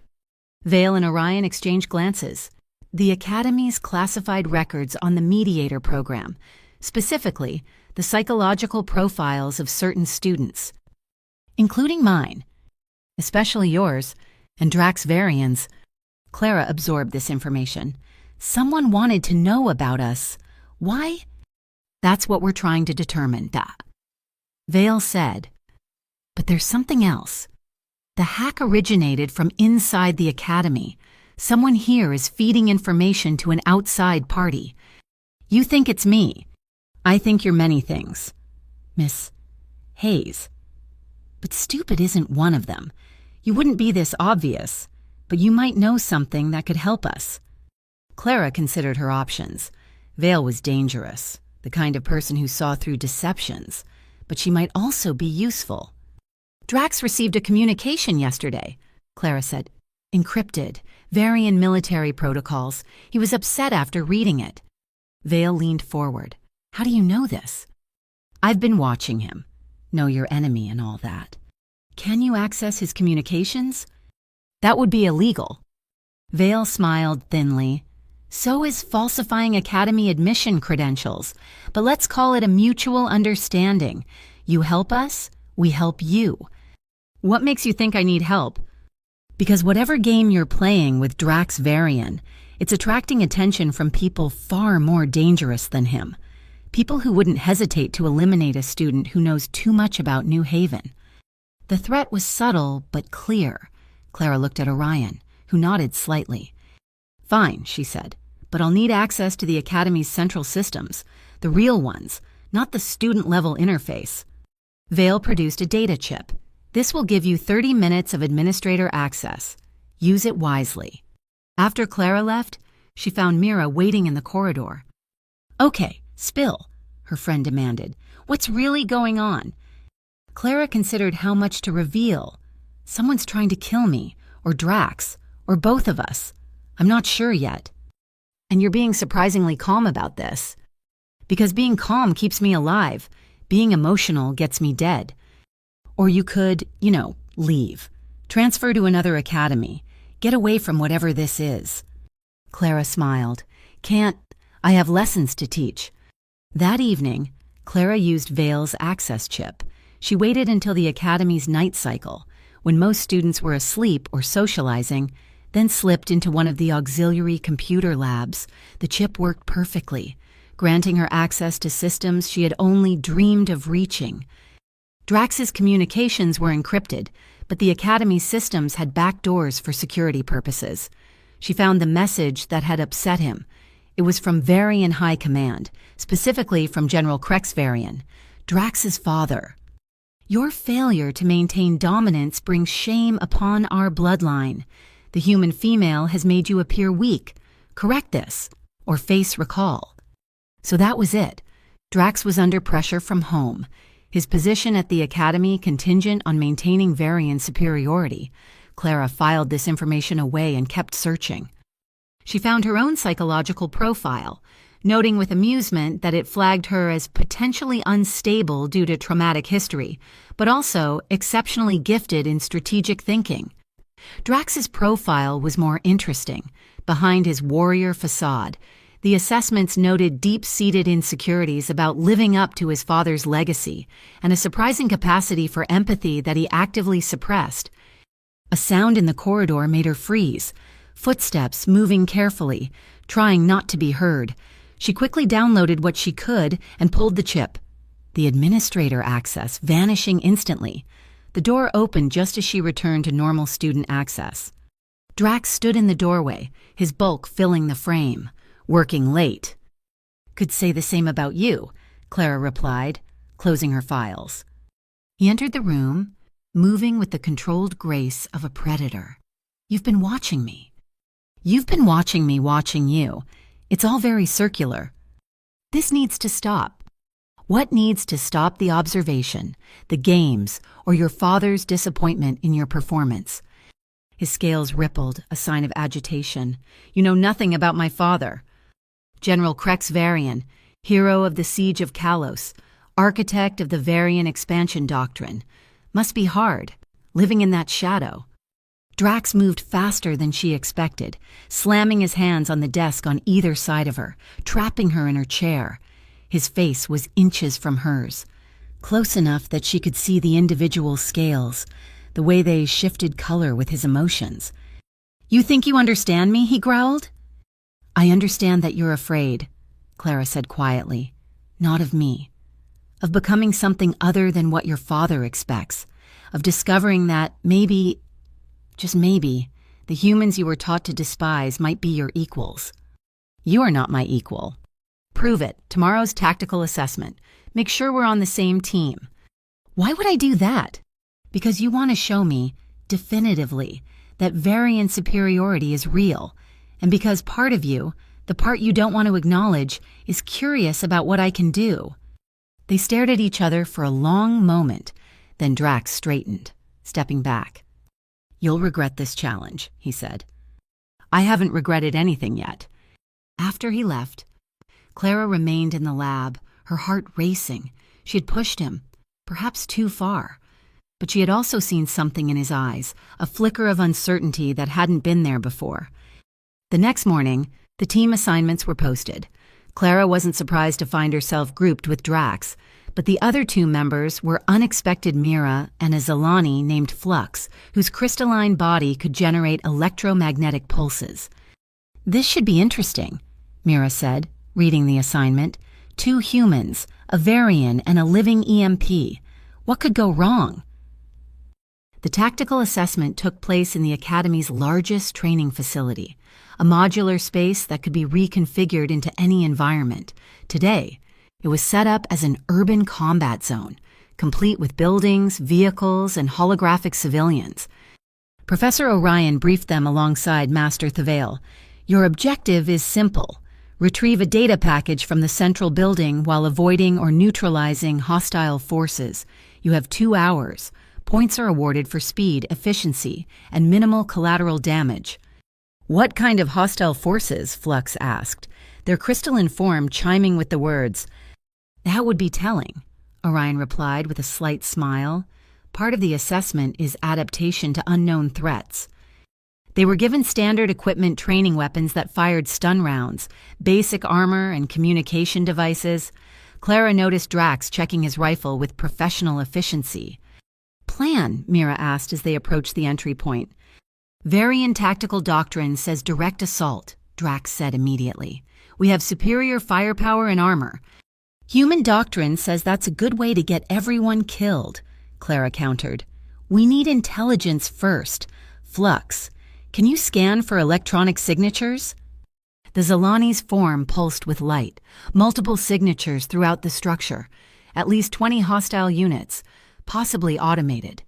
Vale and Orion exchanged glances. The Academy's classified records on the Mediator program, specifically the psychological profiles of certain students, including mine, especially yours, and Drax Varian's. Clara absorbed this information. Someone wanted to know about us. Why? That's what we're trying to determine, Vale said. But there's something else. The hack originated from inside the Academy. Someone here is feeding information to an outside party. You think it's me. I think you're many things, Miss Hayes. But stupid isn't one of them. You wouldn't be this obvious, but you might know something that could help us. Clara considered her options. Vale was dangerous, the kind of person who saw through deceptions, but she might also be useful. Drax received a communication yesterday, Clara said. Encrypted, Varian military protocols. He was upset after reading it. Vale leaned forward. How do you know this? I've been watching him. Know your enemy and all that. Can you access his communications? That would be illegal. Vale smiled thinly. So is falsifying Academy admission credentials, but let's call it a mutual understanding. You help us, we help you. What makes you think I need help? Because whatever game you're playing with Drax Varian, it's attracting attention from people far more dangerous than him. People who wouldn't hesitate to eliminate a student who knows too much about New Haven. The threat was subtle but clear. Clara looked at Orion, who nodded slightly. Fine, she said, but I'll need access to the Academy's central systems, the real ones, not the student-level interface. Vale produced a data chip. This will give you 30 minutes of administrator access. Use it wisely. After Clara left, she found Mira waiting in the corridor. Okay, spill, her friend demanded. What's really going on? Clara considered how much to reveal. Someone's trying to kill me, or Drax, or both of us. I'm not sure yet. And you're being surprisingly calm about this. Because being calm keeps me alive. Being emotional gets me dead. Or you could, leave. Transfer to another academy. Get away from whatever this is. Clara smiled. Can't. I have lessons to teach. That evening, Clara used Vale's access chip. She waited until the Academy's night cycle, when most students were asleep or socializing, then slipped into one of the auxiliary computer labs. The chip worked perfectly, granting her access to systems she had only dreamed of reaching. Drax's communications were encrypted, but the Academy's systems had back doors for security purposes. She found the message that had upset him. It was from Varian High Command, specifically from General Krex Varian, Drax's father. Your failure to maintain dominance brings shame upon our bloodline. The human female has made you appear weak. Correct this, or face recall. So that was it. Drax was under pressure from home. His position at the Academy contingent on maintaining Varian superiority. Clara filed this information away and kept searching. She found her own psychological profile, noting with amusement that it flagged her as potentially unstable due to traumatic history, but also exceptionally gifted in strategic thinking. Drax's profile was more interesting. Behind his warrior facade, the assessments noted deep-seated insecurities about living up to his father's legacy and a surprising capacity for empathy that he actively suppressed. A sound in the corridor made her freeze, footsteps moving carefully, trying not to be heard. She quickly downloaded what she could and pulled the chip. The administrator access vanishing instantly. The door opened just as she returned to normal student access. Drax stood in the doorway, his bulk filling the frame. Working late. Could say the same about you, Clara replied, closing her files. He entered the room, moving with the controlled grace of a predator. "You've been watching me. You've been watching me watching you. It's all very circular. This needs to stop. What needs to stop the observation, the games, or your father's disappointment in your performance?" His scales rippled, a sign of agitation. "You know nothing about my father. General Crex Varian, hero of the Siege of Kalos, architect of the Varian expansion doctrine. Must be hard, living in that shadow." Drax moved faster than she expected, slamming his hands on the desk on either side of her, trapping her in her chair. His face was inches from hers, close enough that she could see the individual scales, the way they shifted color with his emotions. "You think you understand me?" he growled. "I understand that you're afraid," Clara said quietly. "Not of me. Of becoming something other than what your father expects. Of discovering that maybe, just maybe, the humans you were taught to despise might be your equals." "You are not my equal." "Prove it. Tomorrow's tactical assessment. Make sure we're on the same team." "Why would I do that?" "Because you want to show me, definitively, that Varian superiority is real, and because part of you, the part you don't want to acknowledge, is curious about what I can do." They stared at each other for a long moment, then Drax straightened, stepping back. "You'll regret this challenge," he said. "I haven't regretted anything yet." After he left, Clara remained in the lab, her heart racing. She had pushed him, perhaps too far. But she had also seen something in his eyes, a flicker of uncertainty that hadn't been there before. The next morning, the team assignments were posted. Clara wasn't surprised to find herself grouped with Drax, but the other two members were unexpected Mira and a Zalani named Flux, whose crystalline body could generate electromagnetic pulses. "This should be interesting," Mira said, reading the assignment. "Two humans, a Varian and a living EMP. What could go wrong?" The tactical assessment took place in the Academy's largest training facility, a modular space that could be reconfigured into any environment. Today, it was set up as an urban combat zone, complete with buildings, vehicles, and holographic civilians. Professor Orion briefed them alongside Master Thavail. "Your objective is simple. Retrieve a data package from the central building while avoiding or neutralizing hostile forces. You have 2 hours. Points are awarded for speed, efficiency, and minimal collateral damage." "What kind of hostile forces?" Flux asked, their crystalline form chiming with the words. "That would be telling," Orion replied with a slight smile. "Part of the assessment is adaptation to unknown threats." They were given standard equipment training weapons that fired stun rounds, basic armor, and communication devices. Clara noticed Drax checking his rifle with professional efficiency. "Plan?" Mira asked as they approached the entry point. "Varian tactical doctrine says direct assault," Drax said immediately. "We have superior firepower and armor." "Human doctrine says that's a good way to get everyone killed," Clara countered. "We need intelligence first. Flux, can you scan for electronic signatures?" The Zalani's form pulsed with light, multiple signatures throughout the structure, at least 20 hostile units, possibly automated.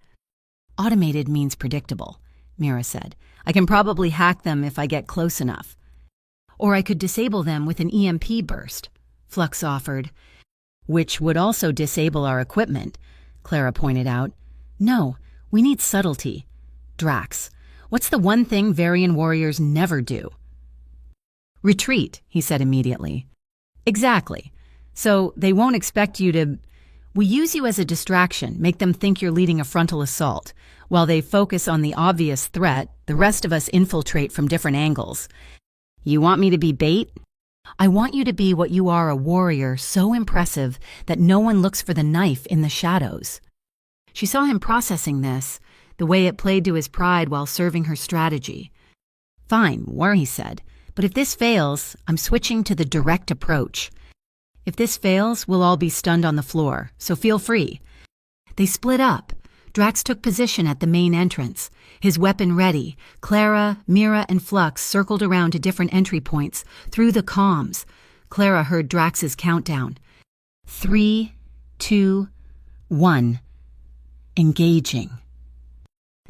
"Automated means predictable," Mira said. "I can probably hack them if I get close enough. Or I could disable them with an EMP burst," Flux offered. "Which would also disable our equipment," Clara pointed out. "No, we need subtlety. Drax, what's the one thing Varian warriors never do?" "Retreat," he said immediately. "Exactly. So they won't expect you to... We use you as a distraction, make them think you're leading a frontal assault. While they focus on the obvious threat, the rest of us infiltrate from different angles. You want me to be bait?" "I want you to be what you are, a warrior so impressive that no one looks for the knife in the shadows." She saw him processing this, the way it played to his pride while serving her strategy. "Fine, war," he said. "But if this fails, I'm switching to the direct approach. If this fails, we'll all be stunned on the floor, so feel free." They split up. Drax took position at the main entrance, his weapon ready. Clara, Mira, and Flux circled around to different entry points, through the comms. Clara heard Drax's countdown. 3, 2, 1. engaging.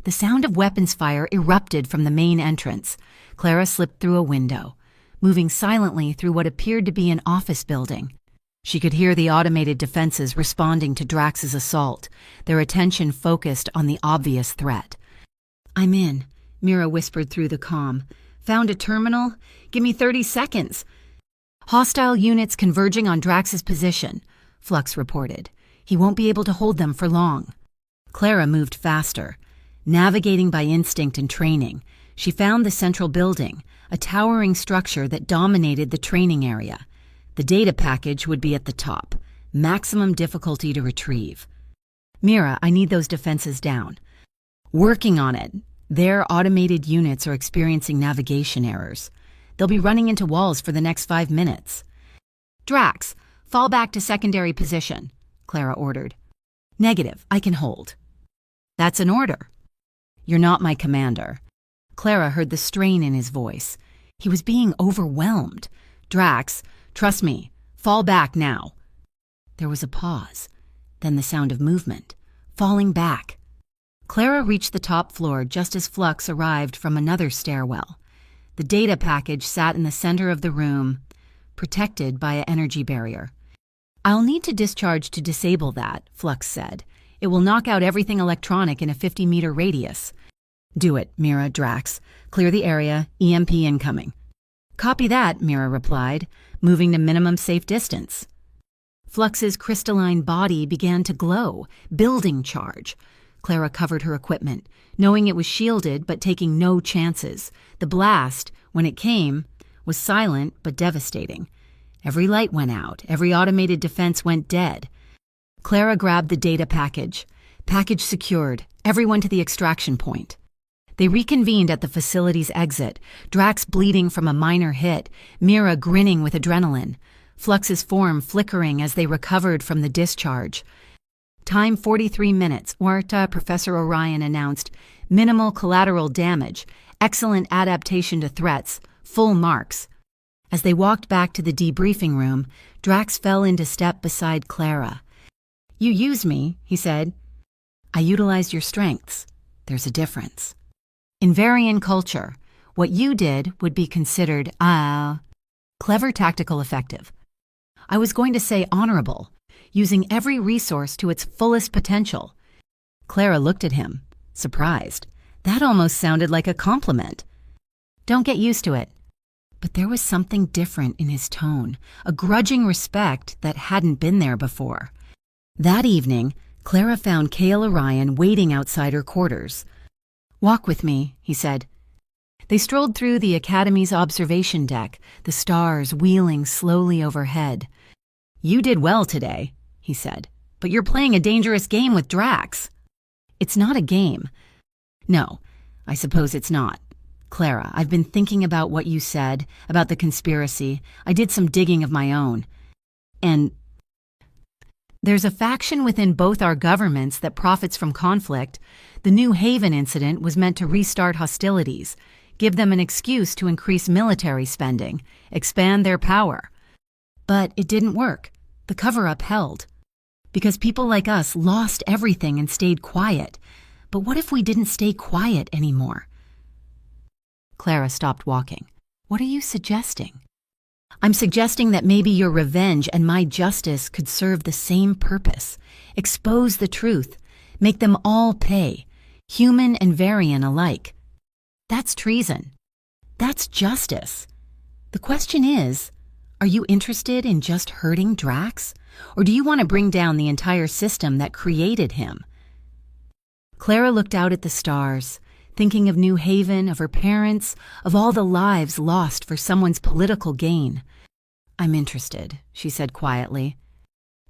The sound of weapons fire erupted from the main entrance. Clara slipped through a window, moving silently through what appeared to be an office building. She could hear the automated defenses responding to Drax's assault, their attention focused on the obvious threat. "I'm in," Mira whispered through the comm. "Found a terminal? Give me 30 seconds. Hostile units converging on Drax's position," Flux reported. "He won't be able to hold them for long." Clara moved faster. Navigating by instinct and training, she found the central building, a towering structure that dominated the training area. The data package would be at the top, maximum difficulty to retrieve. "Mira, I need those defenses down." "Working on it. Their automated units are experiencing navigation errors. They'll be running into walls for the next 5 minutes." "Drax, fall back to secondary position," Clara ordered. "Negative, I can hold." "That's an order." "You're not my commander." Clara heard the strain in his voice. He was being overwhelmed. "Drax, trust me. Fall back now." There was a pause, then the sound of movement, falling back. Clara reached the top floor just as Flux arrived from another stairwell. The data package sat in the center of the room, protected by an energy barrier. "I'll need to discharge to disable that," Flux said. "It will knock out everything electronic in a 50-meter radius." "Do it, Mira, Drax. Clear the area, EMP incoming." "Copy that," Mira replied, moving to minimum safe distance. Flux's crystalline body began to glow, building charge. Clara covered her equipment, knowing it was shielded but taking no chances. The blast, when it came, was silent but devastating. Every light went out, every automated defense went dead. Clara grabbed the data package. Package secured, everyone to the extraction point. They reconvened at the facility's exit, Drax bleeding from a minor hit, Mira grinning with adrenaline, Flux's form flickering as they recovered from the discharge. "Time 43 minutes, Warta," Professor Orion announced. "Minimal collateral damage, excellent adaptation to threats, full marks." As they walked back to the debriefing room, Drax fell into step beside Clara. "You used me," he said. "I utilized your strengths. There's a difference. In Varian culture, what you did would be considered, clever, tactical, effective. I was going to say honorable, using every resource to its fullest potential." Clara looked at him, surprised. That almost sounded like a compliment. "Don't get used to it." But there was something different in his tone, a grudging respect that hadn't been there before. That evening, Clara found Kale Orion waiting outside her quarters. "Walk with me," he said. They strolled through the Academy's observation deck, the stars wheeling slowly overhead. "You did well today," he said, "but you're playing a dangerous game with Drax." "It's not a game." "No, I suppose it's not. Clara, I've been thinking about what you said, about the conspiracy. I did some digging of my own. And there's a faction within both our governments that profits from conflict. The New Haven incident was meant to restart hostilities, give them an excuse to increase military spending, expand their power. But it didn't work. The cover-up held. Because people like us lost everything and stayed quiet. But what if we didn't stay quiet anymore?" Clara stopped walking. "What are you suggesting?" "I'm suggesting that maybe your revenge and my justice could serve the same purpose. Expose the truth. Make them all pay. Human and Varian alike. That's treason. That's justice. The question is, are you interested in just hurting Drax? Or do you want to bring down the entire system that created him?" Clara looked out at the stars, thinking of New Haven, of her parents, of all the lives lost for someone's political gain. "I'm interested," she said quietly.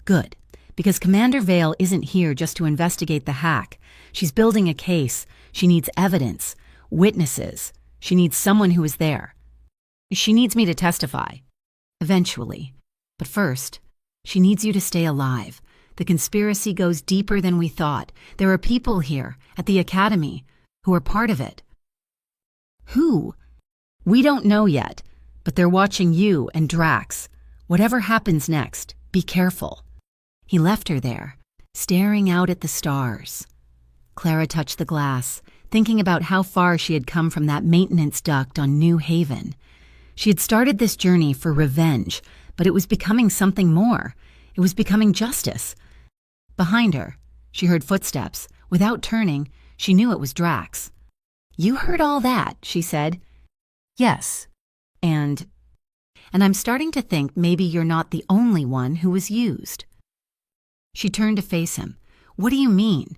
"Good, because Commander Vale isn't here just to investigate the hack. She's building a case. She needs evidence, witnesses. She needs someone who was there. She needs me to testify. Eventually. But first, she needs you to stay alive. The conspiracy goes deeper than we thought. There are people here, at the Academy, who are part of it." "Who?" "We don't know yet, but they're watching you and Drax. Whatever happens next, be careful." He left her there, staring out at the stars. Clara touched the glass, thinking about how far she had come from that maintenance duct on New Haven. She had started this journey for revenge, but it was becoming something more. It was becoming justice. Behind her, she heard footsteps. Without turning, she knew it was Drax. "You heard all that," she said. "Yes. And I'm starting to think maybe you're not the only one who was used." She turned to face him. "What do you mean?"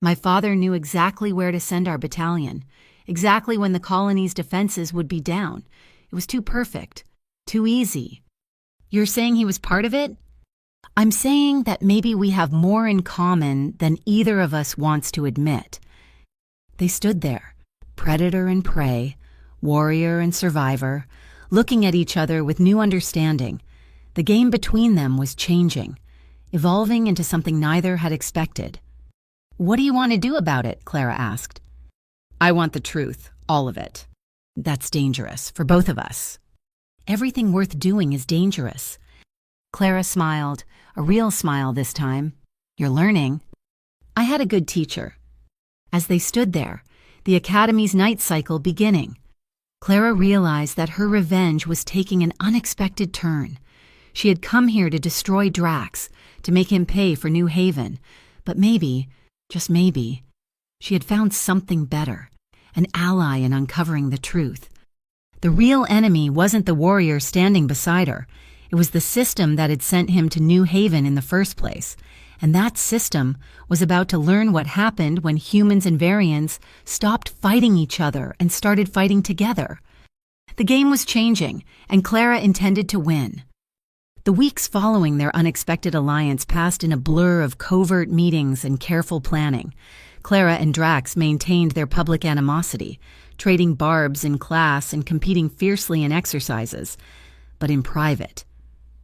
"My father knew exactly where to send our battalion, exactly when the colony's defenses would be down. It was too perfect, too easy." "You're saying he was part of it?" "I'm saying that maybe we have more in common than either of us wants to admit." They stood there, predator and prey, warrior and survivor, looking at each other with new understanding. The game between them was changing, evolving into something neither had expected. "What do you want to do about it?" Clara asked. "I want the truth, all of it. That's dangerous for both of us." "Everything worth doing is dangerous." Clara smiled, a real smile this time. "You're learning." "I had a good teacher." As they stood there, the Academy's night cycle beginning, Clara realized that her revenge was taking an unexpected turn. She had come here to destroy Drax, to make him pay for New Haven, but maybe, just maybe, she had found something better, an ally in uncovering the truth. The real enemy wasn't the warrior standing beside her. It was the system that had sent him to New Haven in the first place, and that system was about to learn what happened when humans and Varians stopped fighting each other and started fighting together. The game was changing, and Clara intended to win. The weeks following their unexpected alliance passed in a blur of covert meetings and careful planning. Clara and Drax maintained their public animosity, trading barbs in class and competing fiercely in exercises. But in private,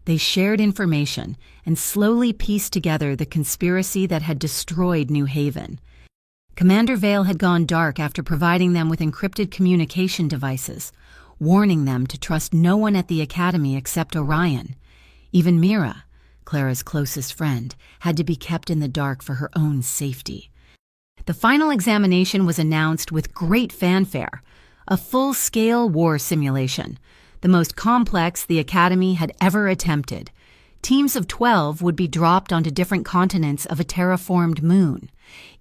they shared information and slowly pieced together the conspiracy that had destroyed New Haven. Commander Vale had gone dark after providing them with encrypted communication devices, warning them to trust no one at the Academy except Orion. Even Mira, Clara's closest friend, had to be kept in the dark for her own safety. The final examination was announced with great fanfare, a full-scale war simulation, the most complex the Academy had ever attempted. Teams of 12 would be dropped onto different continents of a terraformed moon,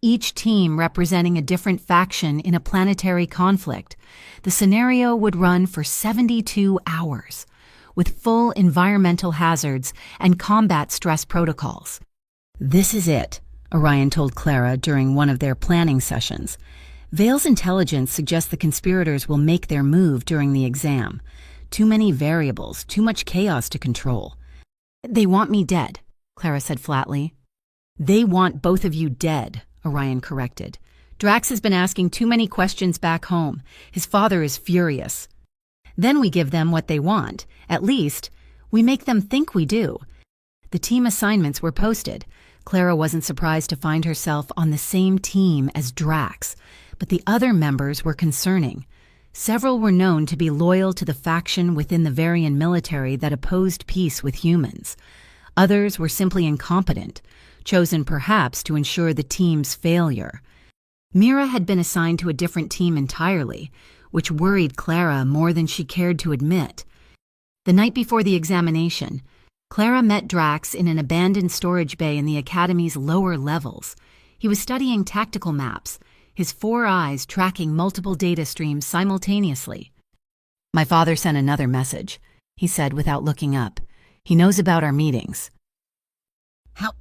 each team representing a different faction in a planetary conflict. The scenario would run for 72 hours, with full environmental hazards and combat stress protocols. "This is it," Orion told Clara during one of their planning sessions. "Vale's intelligence suggests the conspirators will make their move during the exam. Too many variables, too much chaos to control." "They want me dead," Clara said flatly. "They want both of you dead," Orion corrected. "Drax has been asking too many questions back home. His father is furious. Then we give them what they want. At least, we make them think we do." The team assignments were posted. Clara wasn't surprised to find herself on the same team as Drax, but the other members were concerning. Several were known to be loyal to the faction within the Varian military that opposed peace with humans. Others were simply incompetent, chosen perhaps to ensure the team's failure. Mira had been assigned to a different team entirely, which worried Clara more than she cared to admit. The night before the examination, Clara met Drax in an abandoned storage bay in the Academy's lower levels. He was studying tactical maps, his 4 eyes tracking multiple data streams simultaneously. "My father sent another message," he said without looking up. "He knows about our meetings." "How?"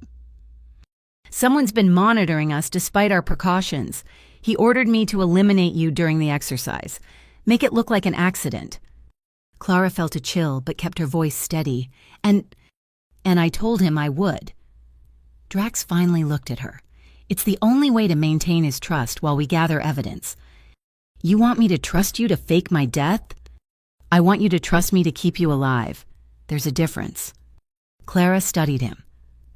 "Someone's been monitoring us despite our precautions. He ordered me to eliminate you during the exercise. Make it look like an accident." Clara felt a chill but kept her voice steady. And I told him I would." Drax finally looked at her. "It's the only way to maintain his trust while we gather evidence." "You want me to trust you to fake my death?" "I want you to trust me to keep you alive. There's a difference." Clara studied him.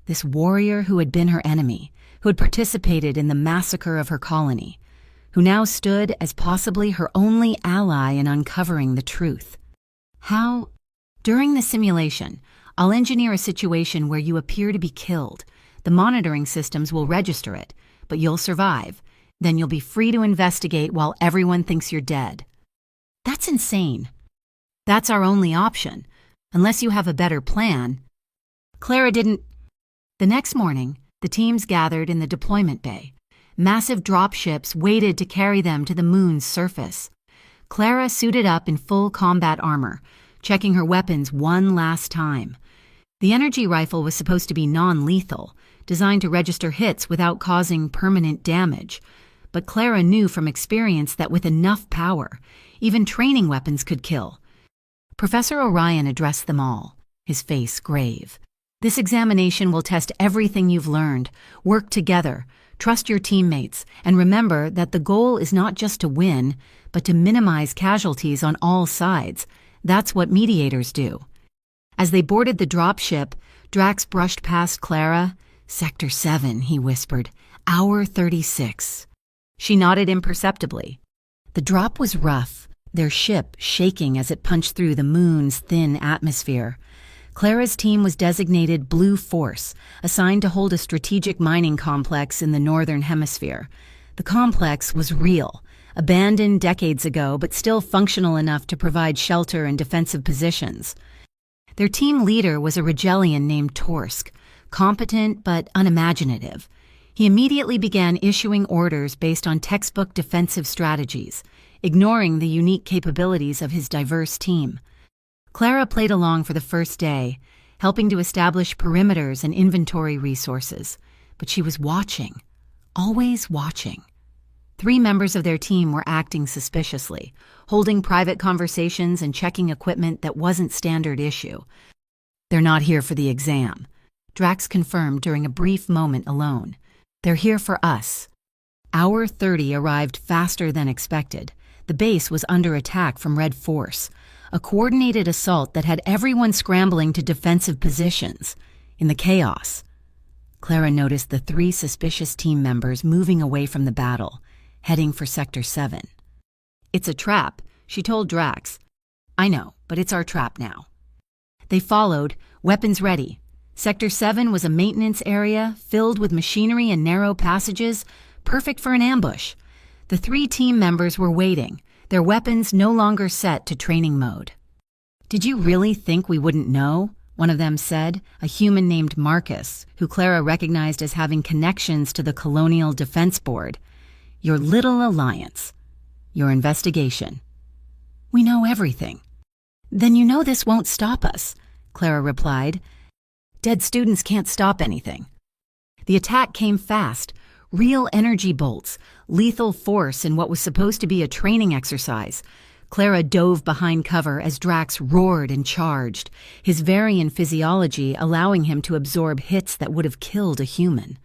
This warrior who had been her enemy, who had participated in the massacre of her colony, who now stood as possibly her only ally in uncovering the truth. "How?" "During the simulation, I'll engineer a situation where you appear to be killed. The monitoring systems will register it. but you'll survive. Then you'll be free to investigate while everyone thinks you're dead." That's insane. That's our only option, unless you have a better plan. Clara didn't. The next morning, the teams gathered in the deployment bay. Massive dropships waited to carry them to the moon's surface. Clara suited up in full combat armor, checking her weapons one last time. The energy rifle was supposed to be non-lethal, designed to register hits without causing permanent damage. But Clara knew from experience that with enough power, even training weapons could kill. Professor Orion addressed them all, his face grave. "This examination will test everything you've learned. Work together, trust your teammates, and remember that the goal is not just to win, but to minimize casualties on all sides. That's what mediators do." As they boarded the dropship, Drax brushed past Clara. "Sector 7, he whispered. Hour 36. She nodded imperceptibly. The drop was rough, their ship shaking as it punched through the moon's thin atmosphere. Clara's team was designated Blue Force, assigned to hold a strategic mining complex in the northern hemisphere. The complex was real, abandoned decades ago, but still functional enough to provide shelter and defensive positions. Their team leader was a Rigelian named Torsk, competent but unimaginative. He immediately began issuing orders based on textbook defensive strategies, ignoring the unique capabilities of his diverse team. Clara played along for the first day, helping to establish perimeters and inventory resources. But she was watching, always watching. 3 members of their team were acting suspiciously, holding private conversations and checking equipment that wasn't standard issue. "They're not here for the exam," Drax confirmed during a brief moment alone. "They're here for us." Hour 30 arrived faster than expected. The base was under attack from Red Force, a coordinated assault that had everyone scrambling to defensive positions. In the chaos, Clara noticed the 3 suspicious team members moving away from the battle, heading for Sector 7. "It's a trap," she told Drax. "I know, but it's our trap now." They followed, weapons ready. Sector 7 was a maintenance area filled with machinery and narrow passages, perfect for an ambush. The 3 team members were waiting, their weapons no longer set to training mode. "Did you really think we wouldn't know?" one of them said, a human named Marcus, who Clara recognized as having connections to the Colonial Defense Board. "Your little alliance. Your investigation." "We know everything." "Then you know this won't stop us," Clara replied. "Dead students can't stop anything." The attack came fast. Real energy bolts, lethal force in what was supposed to be a training exercise. Clara dove behind cover as Drax roared and charged, his varying physiology allowing him to absorb hits that would have killed a human.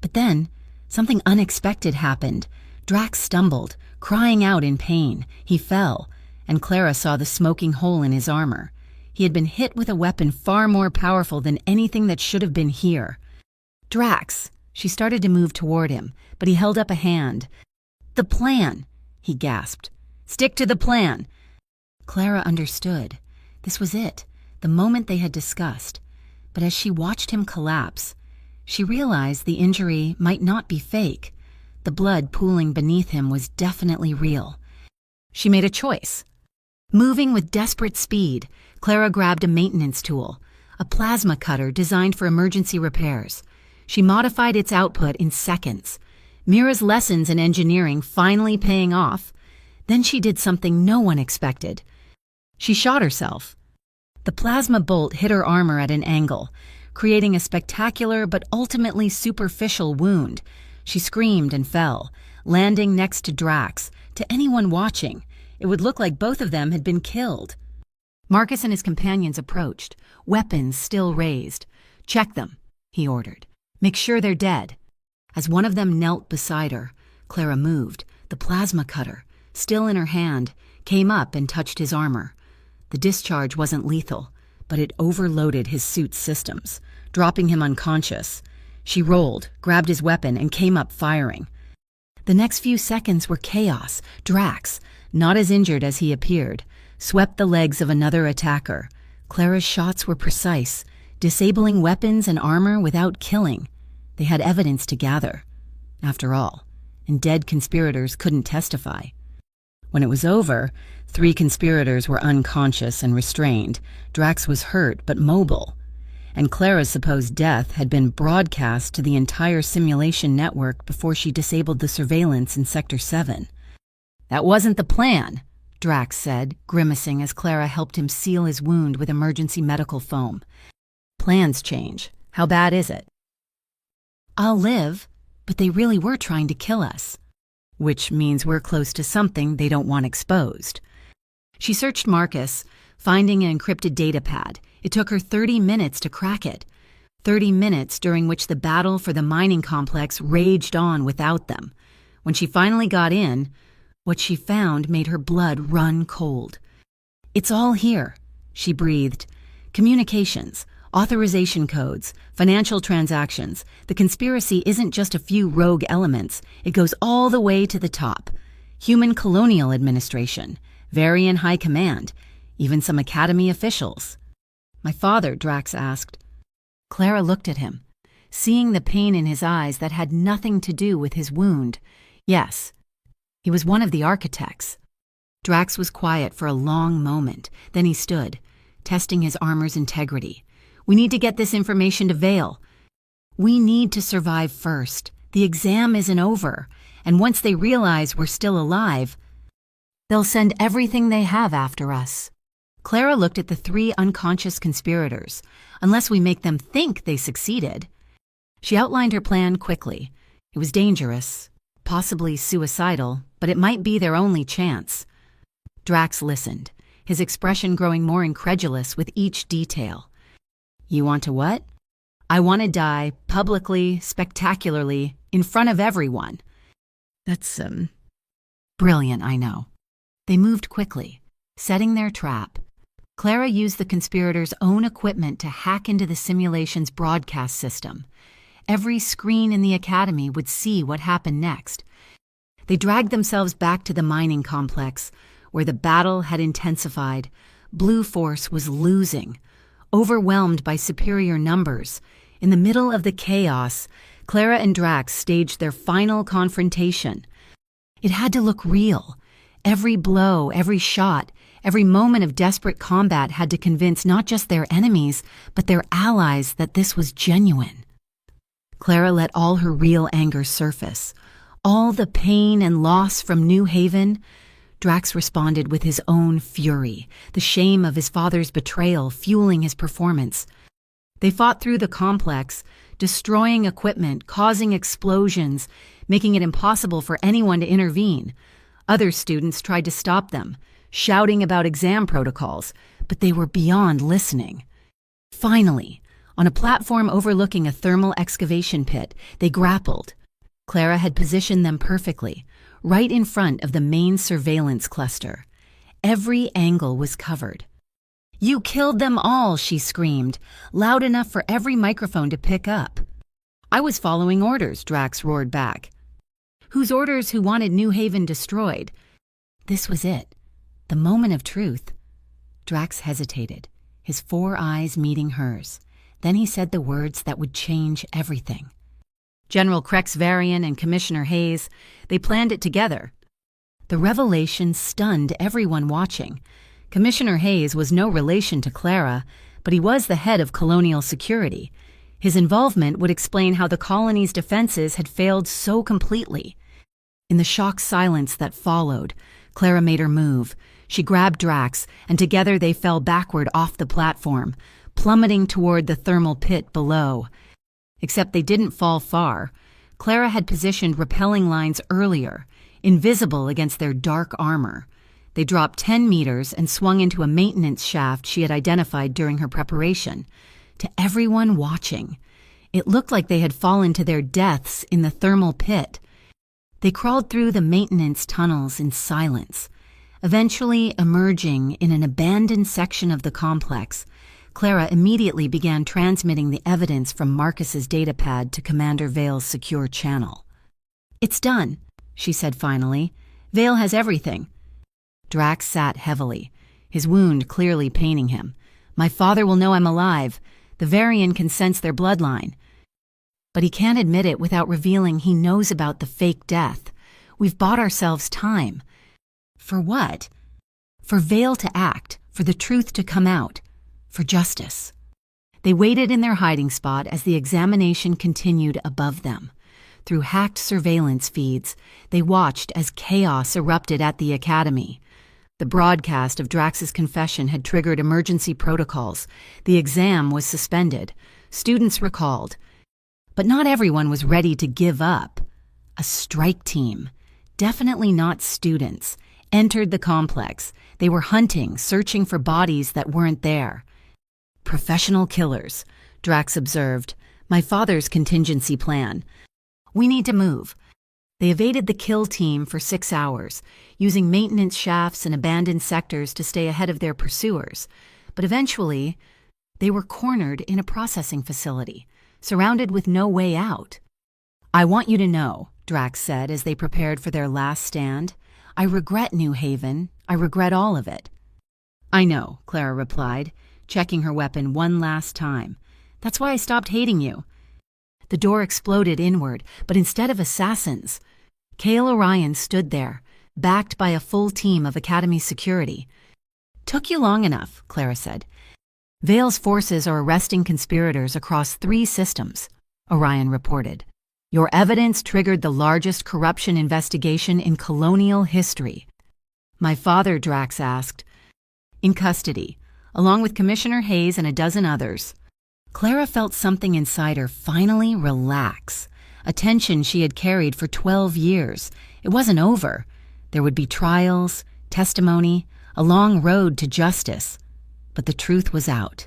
But then, something unexpected happened. Drax stumbled, crying out in pain. He fell, and Clara saw the smoking hole in his armor. He had been hit with a weapon far more powerful than anything that should have been here. "Drax!" She started to move toward him, but he held up a hand. "The plan!" he gasped. "Stick to the plan!" Clara understood. This was it, the moment they had discussed. But as she watched him collapse, she realized the injury might not be fake. The blood pooling beneath him was definitely real. She made a choice. Moving with desperate speed, Clara grabbed a maintenance tool, a plasma cutter designed for emergency repairs. She modified its output in seconds. Mira's lessons in engineering finally paying off. Then she did something no one expected. She shot herself. The plasma bolt hit her armor at an angle, creating a spectacular but ultimately superficial wound. She screamed and fell, landing next to Drax. To anyone watching, it would look like both of them had been killed. Marcus and his companions approached, weapons still raised. "Check them," he ordered. "Make sure they're dead." As one of them knelt beside her, Clara moved. The plasma cutter, still in her hand, came up and touched his armor. The discharge wasn't lethal, but it overloaded his suit's systems, dropping him unconscious. She rolled, grabbed his weapon, and came up firing. The next few seconds were chaos. Drax, not as injured as he appeared, swept the legs of another attacker. Clara's shots were precise, disabling weapons and armor without killing. They had evidence to gather. after all, and dead conspirators couldn't testify. When it was over, 3 conspirators were unconscious and restrained. Drax was hurt but mobile, and Clara's supposed death had been broadcast to the entire simulation network before she disabled the surveillance in Sector 7. "That wasn't the plan," Drax said, grimacing as Clara helped him seal his wound with emergency medical foam. "Plans change. How bad is it?" "I'll live, but they really were trying to kill us." "Which means we're close to something they don't want exposed." She searched Marcus, finding an encrypted datapad. It took her 30 minutes to crack it. 30 minutes during which the battle for the mining complex raged on without them. When she finally got in, what she found made her blood run cold. "It's all here," she breathed. "Communications, authorization codes, financial transactions. The conspiracy isn't just a few rogue elements. It goes all the way to the top. Human Colonial Administration, Varian High Command, even some Academy officials." "My father?" Drax asked. Clara looked at him, seeing the pain in his eyes that had nothing to do with his wound. Yes, he was one of the architects. Drax was quiet for a long moment. Then he stood, testing his armor's integrity. "We need to get this information to Vale. We need to survive first. The exam isn't over, and once they realize we're still alive, they'll send everything they have after us." Clara looked at the 3 unconscious conspirators. "Unless we make them think they succeeded." She outlined her plan quickly. It was dangerous, possibly suicidal, but it might be their only chance. Drax listened, his expression growing more incredulous with each detail. "You want to what?" "I want to die, publicly, spectacularly, in front of everyone." "That's, brilliant, I know." They moved quickly, setting their trap. Clara used the conspirators' own equipment to hack into the simulation's broadcast system. Every screen in the academy would see what happened next. They dragged themselves back to the mining complex, where the battle had intensified. Blue Force was losing, overwhelmed by superior numbers. In the middle of the chaos, Clara and Drax staged their final confrontation. It had to look real. Every blow, every shot, every moment of desperate combat had to convince not just their enemies, but their allies that this was genuine. Clara let all her real anger surface. All the pain and loss from New Haven. Drax responded with his own fury, the shame of his father's betrayal fueling his performance. They fought through the complex, destroying equipment, causing explosions, making it impossible for anyone to intervene. Other students tried to stop them, shouting about exam protocols, but they were beyond listening. Finally, on a platform overlooking a thermal excavation pit, they grappled. Clara had positioned them perfectly, right in front of the main surveillance cluster. Every angle was covered. "You killed them all," she screamed, loud enough for every microphone to pick up. "I was following orders," Drax roared back. "Whose orders who wanted New Haven destroyed?" This was it, the moment of truth. Drax hesitated, his 4 eyes meeting hers. Then he said the words that would change everything. "General Krex Varian and Commissioner Hayes, they planned it together." The revelation stunned everyone watching. Commissioner Hayes was no relation to Clara, but he was the head of Colonial Security. His involvement would explain how the colony's defenses had failed so completely. In the shocked silence that followed, Clara made her move. She grabbed Drax, and together they fell backward off the platform, plummeting toward the thermal pit below. Except they didn't fall far. Clara had positioned rappelling lines earlier, invisible against their dark armor. They dropped 10 meters and swung into a maintenance shaft she had identified during her preparation. To everyone watching, it looked like they had fallen to their deaths in the thermal pit. They crawled through the maintenance tunnels in silence, eventually emerging in an abandoned section of the complex. Clara immediately began transmitting the evidence from Marcus's datapad to Commander Vale's secure channel. "It's done," she said finally. "Vale has everything." Drax sat heavily, his wound clearly paining him. "My father will know I'm alive. The Varian can sense their bloodline." But he can't admit it without revealing he knows about the fake death. We've bought ourselves time. For what? For Vale to act, for the truth to come out, for justice. They waited in their hiding spot as the examination continued above them. Through hacked surveillance feeds, they watched as chaos erupted at the academy. The broadcast of Drax's confession had triggered emergency protocols. The exam was suspended. Students recalled. But not everyone was ready to give up. A strike team, definitely not students, entered the complex. They were hunting, searching for bodies that weren't there. Professional killers, Drax observed. My father's contingency plan. We need to move. They evaded the kill team for 6 hours, using maintenance shafts and abandoned sectors to stay ahead of their pursuers. But eventually, they were cornered in a processing facility, surrounded with no way out. I want you to know, Drax said as they prepared for their last stand. I regret New Haven. I regret all of it. I know, Clara replied, checking her weapon one last time. That's why I stopped hating you. The door exploded inward, but instead of assassins, Kale Orion stood there, backed by a full team of Academy security. Took you long enough, Clara said. Vale's forces are arresting conspirators across 3 systems, Orion reported. Your evidence triggered the largest corruption investigation in colonial history. My father, Drax asked. In custody, along with Commissioner Hayes and a dozen others. Clara felt something inside her finally relax, a tension she had carried for 12 years. It wasn't over. There would be trials, testimony, a long road to justice. But the truth was out.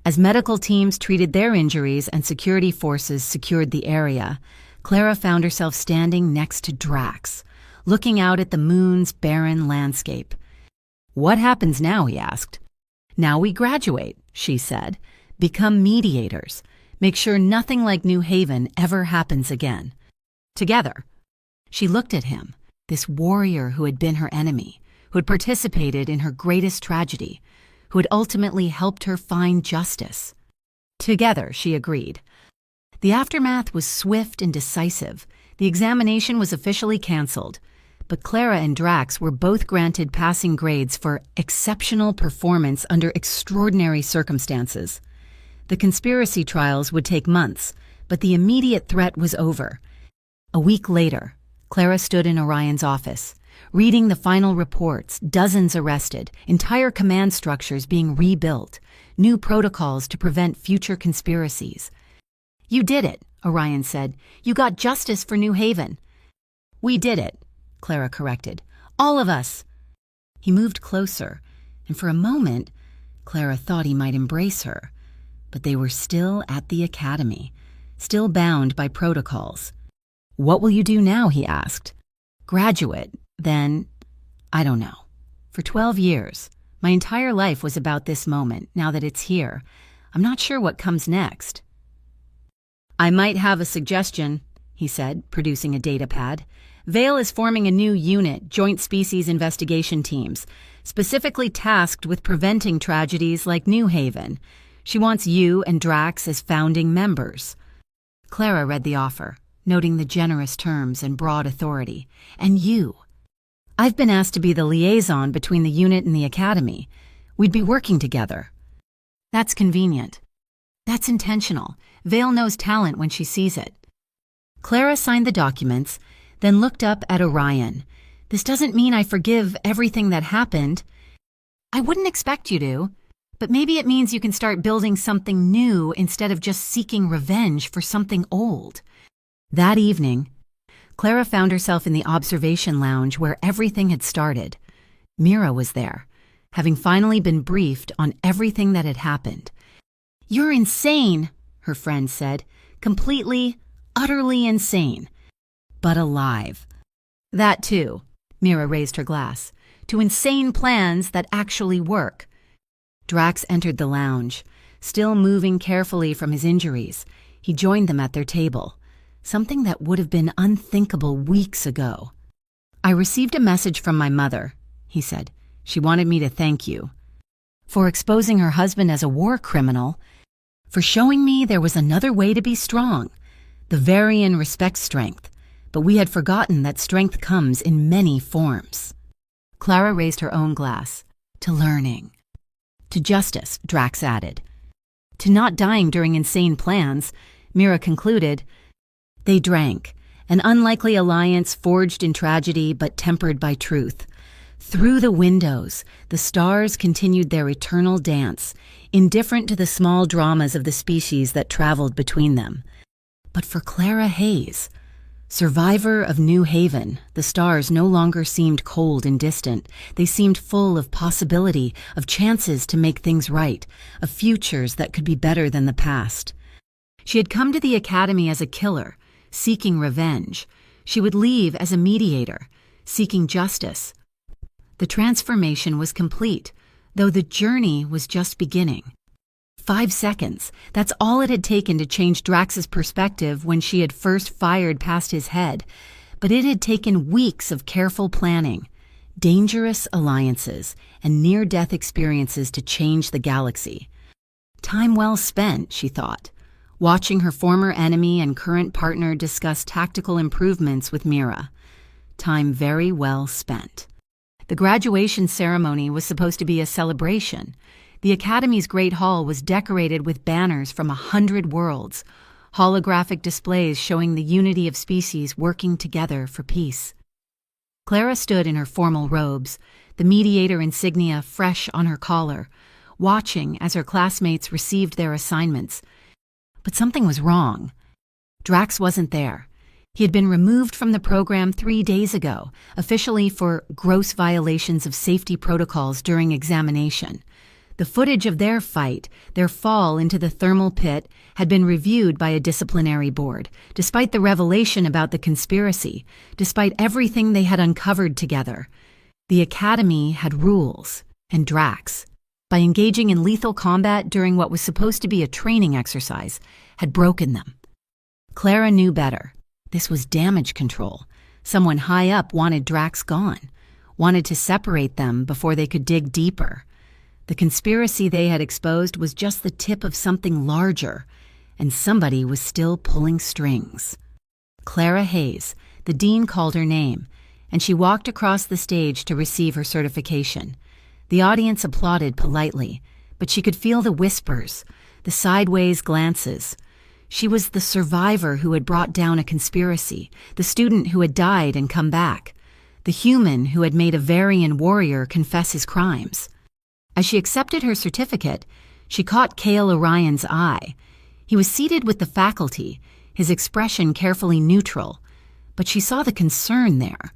As medical teams treated their injuries and security forces secured the area, Clara found herself standing next to Drax, looking out at the moon's barren landscape. What happens now, he asked. Now we graduate, she said. Become mediators. Make sure nothing like New Haven ever happens again. Together. She looked at him, this warrior who had been her enemy, who had participated in her greatest tragedy, who had ultimately helped her find justice. Together, she agreed. The aftermath was swift and decisive. The examination was officially canceled, but Clara and Drax were both granted passing grades for exceptional performance under extraordinary circumstances. The conspiracy trials would take months, but the immediate threat was over. A week later, Clara stood in Orion's office, reading the final reports, dozens arrested, entire command structures being rebuilt, new protocols to prevent future conspiracies. You did it, Orion said. You got justice for New Haven. We did it, Clara corrected. All of us. He moved closer, and for a moment, Clara thought he might embrace her. But they were still at the academy, still bound by protocols. What will you do now, he asked. Graduate, then, I don't know. For 12 years, my entire life was about this moment. Now that it's here, I'm not sure what comes next. I might have a suggestion, he said, producing a data pad. Vale is forming a new unit, Joint Species Investigation Teams, specifically tasked with preventing tragedies like New Haven. She wants you and Drax as founding members. Clara read the offer, noting the generous terms and broad authority. And you. I've been asked to be the liaison between the unit and the academy. We'd be working together. That's convenient. That's intentional. Vale knows talent when she sees it. Clara signed the documents, then looked up at Orion. This doesn't mean I forgive everything that happened. I wouldn't expect you to. But maybe it means you can start building something new instead of just seeking revenge for something old. That evening, Clara found herself in the observation lounge where everything had started. Mira was there, having finally been briefed on everything that had happened. You're insane, her friend said. Completely, utterly insane. But alive. That too, Mira raised her glass, to insane plans that actually work. Drax entered the lounge, still moving carefully from his injuries. He joined them at their table, something that would have been unthinkable weeks ago. I received a message from my mother, he said. She wanted me to thank you. For exposing her husband as a war criminal, for showing me there was another way to be strong. The Varian respects strength, but we had forgotten that strength comes in many forms. Clara raised her own glass. To learning. To justice, Drax added. To not dying during insane plans, Mira concluded. They drank, an unlikely alliance forged in tragedy but tempered by truth. Through the windows, the stars continued their eternal dance, indifferent to the small dramas of the species that traveled between them. But for Clara Hayes, survivor of New Haven, the stars no longer seemed cold and distant. They seemed full of possibility, of chances to make things right, of futures that could be better than the past. She had come to the academy as a killer, seeking revenge. She would leave as a mediator, seeking justice. The transformation was complete, though the journey was just beginning. 5 seconds, that's all it had taken to change Drax's perspective when she had first fired past his head. But it had taken weeks of careful planning, dangerous alliances, and near-death experiences to change the galaxy. Time well spent, she thought, watching her former enemy and current partner discuss tactical improvements with Mira. Time very well spent. The graduation ceremony was supposed to be a celebration. The Academy's Great Hall was decorated with banners from 100 worlds, holographic displays showing the unity of species working together for peace. Clara stood in her formal robes, the mediator insignia fresh on her collar, watching as her classmates received their assignments. But something was wrong. Drax wasn't there. He had been removed from the program 3 days ago, officially for gross violations of safety protocols during examination. The footage of their fight, their fall into the thermal pit, had been reviewed by a disciplinary board, despite the revelation about the conspiracy, despite everything they had uncovered together. The Academy had rules, and Drax, by engaging in lethal combat during what was supposed to be a training exercise, had broken them. Clara knew better. This was damage control. Someone high up wanted Drax gone, wanted to separate them before they could dig deeper. The conspiracy they had exposed was just the tip of something larger, and somebody was still pulling strings. Clara Hayes, the dean called her name, and she walked across the stage to receive her certification. The audience applauded politely, but she could feel the whispers, the sideways glances. She was the survivor who had brought down a conspiracy, the student who had died and come back, the human who had made a Varian warrior confess his crimes. As she accepted her certificate, she caught Cale Orion's eye. He was seated with the faculty, his expression carefully neutral, but she saw the concern there.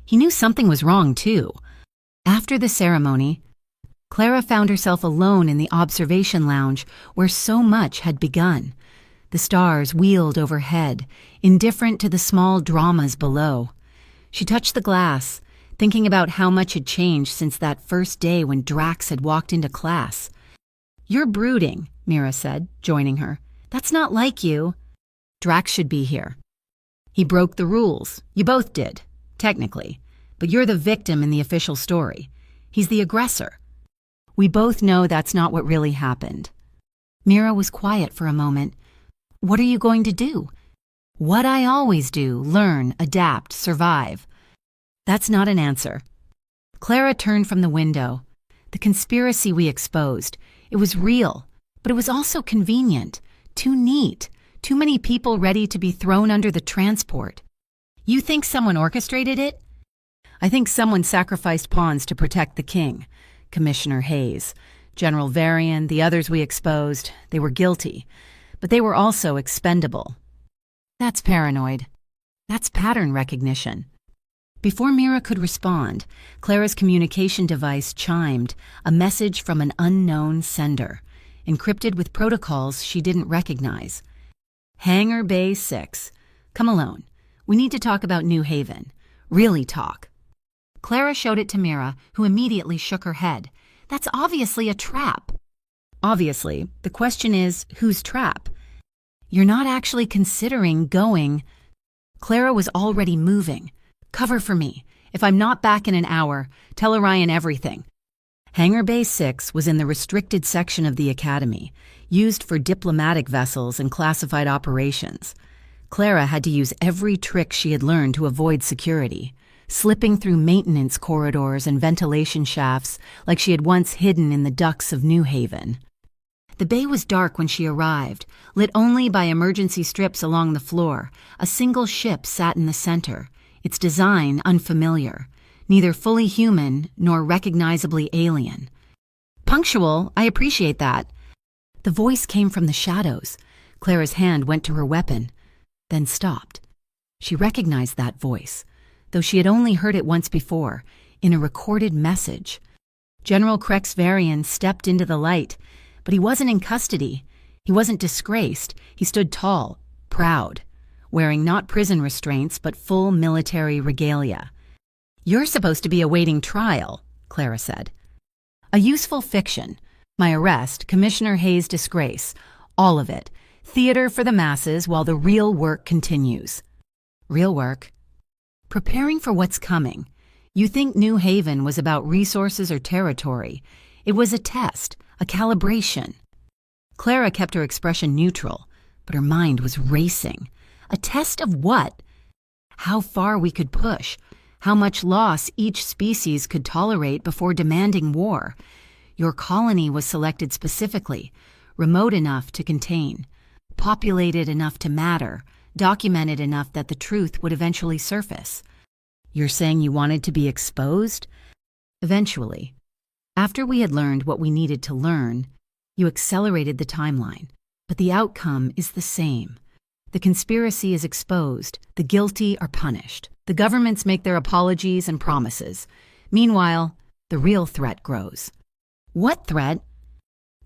He knew something was wrong, too. After the ceremony, Clara found herself alone in the observation lounge where so much had begun. The stars wheeled overhead, indifferent to the small dramas below. She touched the glass, thinking about how much had changed since that first day when Drax had walked into class. "You're brooding," Mira said, joining her. "That's not like you. Drax should be here. He broke the rules. You both did, technically. But you're the victim in the official story. He's the aggressor. We both know that's not what really happened." Mira was quiet for a moment. "What are you going to do?" "What I always do, learn, adapt, survive." That's not an answer. Clara turned from the window. The conspiracy we exposed, it was real, but it was also convenient, too neat, too many people ready to be thrown under the transport. "You think someone orchestrated it?" "I think someone sacrificed pawns to protect the king. Commissioner Hayes, General Varian, the others we exposed, they were guilty, but they were also expendable." That's paranoid. That's pattern recognition. Before Mira could respond, Clara's communication device chimed, a message from an unknown sender, encrypted with protocols she didn't recognize. "Hangar Bay 6. Come alone. We need to talk about New Haven. Really talk." Clara showed it to Mira, who immediately shook her head. "That's obviously a trap." "Obviously. The question is, whose trap? You're not actually considering going." Clara was already moving. "Cover for me. If I'm not back in an hour, tell Orion everything." Hangar Bay 6 was in the restricted section of the Academy, used for diplomatic vessels and classified operations. Clara had to use every trick she had learned to avoid security, slipping through maintenance corridors and ventilation shafts like she had once hidden in the ducts of New Haven. The bay was dark when she arrived, lit only by emergency strips along the floor. A single ship sat in the center, its design unfamiliar, neither fully human nor recognizably alien. "Punctual, I appreciate that." The voice came from the shadows. Clara's hand went to her weapon, then stopped. She recognized that voice, though she had only heard it once before, in a recorded message. General Krexvarian stepped into the light, but he wasn't in custody. He wasn't disgraced. He stood tall, proud, wearing not prison restraints but full military regalia. "You're supposed to be awaiting trial," Clara said. "A useful fiction. My arrest, Commissioner Hayes' disgrace, all of it. Theater for the masses while the real work continues." "Real work?" "Preparing for what's coming. You think New Haven was about resources or territory. It was a test, a calibration." Clara kept her expression neutral, but her mind was racing. A test of what? How far we could push, how much loss each species could tolerate before demanding war. Your colony was selected specifically, remote enough to contain, populated enough to matter, documented enough that the truth would eventually surface. You're saying you wanted to be exposed? Eventually. After we had learned what we needed to learn, you accelerated the timeline, but the outcome is the same. The conspiracy is exposed, the guilty are punished, the governments make their apologies and promises. Meanwhile, the real threat grows. What threat?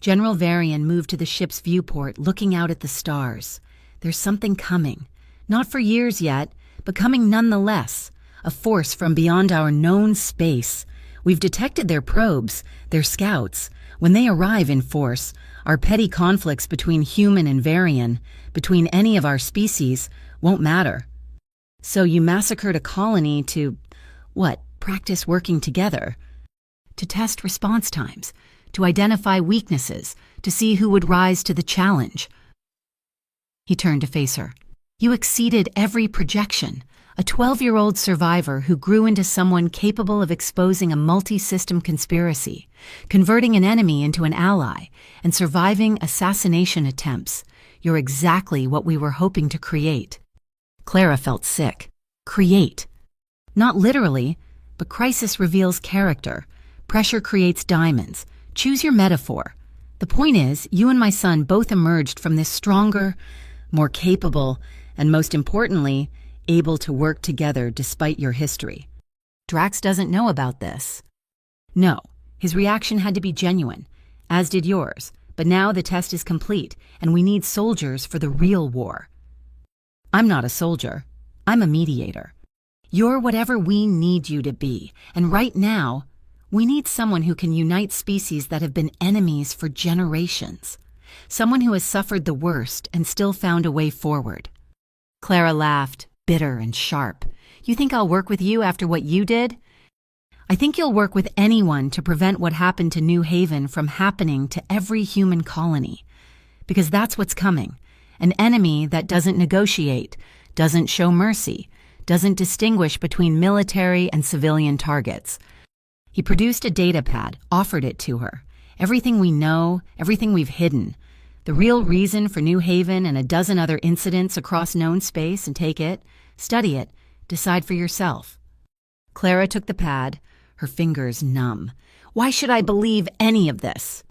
General Varian moved to the ship's viewport, looking out at the stars. There's something coming. Not for years yet, but coming nonetheless. A force from beyond our known space. We've detected their probes, their scouts. When they arrive in force, our petty conflicts between human and Varian, between any of our species, won't matter. So you massacred a colony to, what, practice working together? To test response times, to identify weaknesses, to see who would rise to the challenge. He turned to face her. You exceeded every projection. A 12-year-old survivor who grew into someone capable of exposing a multi-system conspiracy, converting an enemy into an ally, and surviving assassination attempts. You're exactly what we were hoping to create. Clara felt sick. Create. Not literally, but crisis reveals character. Pressure creates diamonds. Choose your metaphor. The point is, you and my son both emerged from this stronger, more capable, and most importantly, able to work together despite your history. Drax doesn't know about this. No, his reaction had to be genuine, as did yours, but now the test is complete, and we need soldiers for the real war. I'm not a soldier. I'm a mediator. You're whatever we need you to be, and right now, we need someone who can unite species that have been enemies for generations. Someone who has suffered the worst and still found a way forward. Clara laughed, bitter and sharp. You think I'll work with you after what you did? I think you'll work with anyone to prevent what happened to New Haven from happening to every human colony. Because that's what's coming. An enemy that doesn't negotiate, doesn't show mercy, doesn't distinguish between military and civilian targets. He produced a data pad, offered it to her. Everything we know, everything we've hidden. The real reason for New Haven and a dozen other incidents across known space, and take it, study it, decide for yourself. Clara took the pad, her fingers numb. Why should I believe any of this?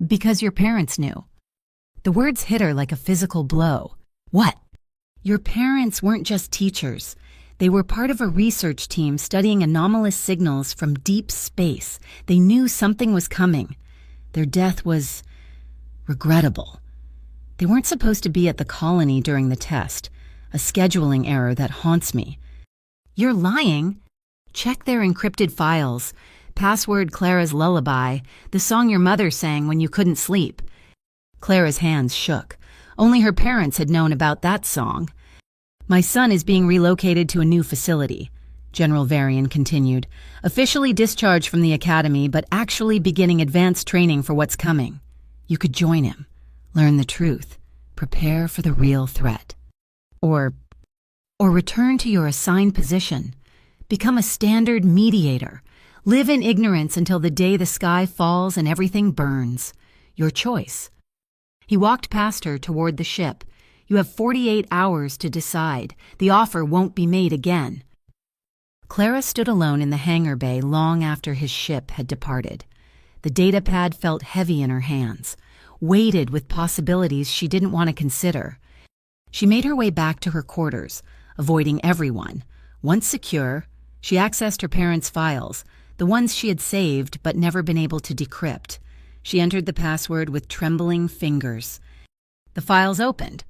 Because your parents knew. The words hit her like a physical blow. What? Your parents weren't just teachers. They were part of a research team studying anomalous signals from deep space. They knew something was coming. Their death was regrettable. They weren't supposed to be at the colony during the test, a scheduling error that haunts me. You're lying. Check their encrypted files. Password Clara's Lullaby, the song your mother sang when you couldn't sleep. Clara's hands shook. Only her parents had known about that song. My son is being relocated to a new facility, General Varian continued, officially discharged from the academy, but actually beginning advanced training for what's coming. You could join him, learn the truth, prepare for the real threat. Or Or return to your assigned position. Become a standard mediator. Live in ignorance until the day the sky falls and everything burns. Your choice. He walked past her toward the ship. You have 48 hours to decide. The offer won't be made again. Clara stood alone in the hangar bay long after his ship had departed. The datapad felt heavy in her hands, weighted with possibilities she didn't want to consider. She made her way back to her quarters, avoiding everyone. Once secure, she accessed her parents' files, the ones she had saved but never been able to decrypt. She entered the password with trembling fingers. The files opened.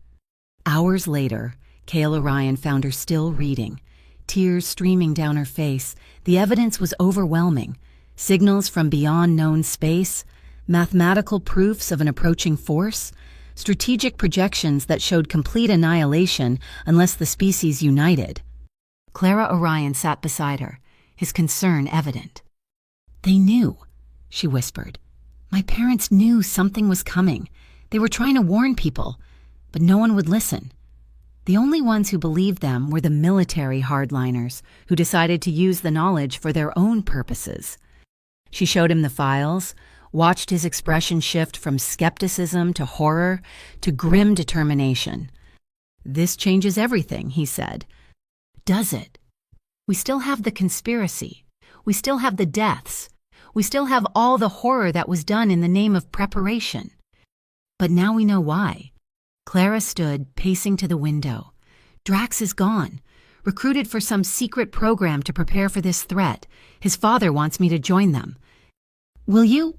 Hours later, Kale Orion found her still reading, tears streaming down her face. The evidence was overwhelming. Signals from beyond known space, mathematical proofs of an approaching force, strategic projections that showed complete annihilation unless the species united. Clara Orion sat beside her, his concern evident. "They knew," she whispered. "My parents knew something was coming. They were trying to warn people, but no one would listen. The only ones who believed them were the military hardliners who decided to use the knowledge for their own purposes." She showed him the files, watched his expression shift from skepticism to horror to grim determination. "This changes everything," he said. "Does it? We still have the conspiracy. We still have the deaths. We still have all the horror that was done in the name of preparation. But now we know why." Clara stood, pacing to the window. "Drax is gone, recruited for some secret program to prepare for this threat. His father wants me to join them. Will you?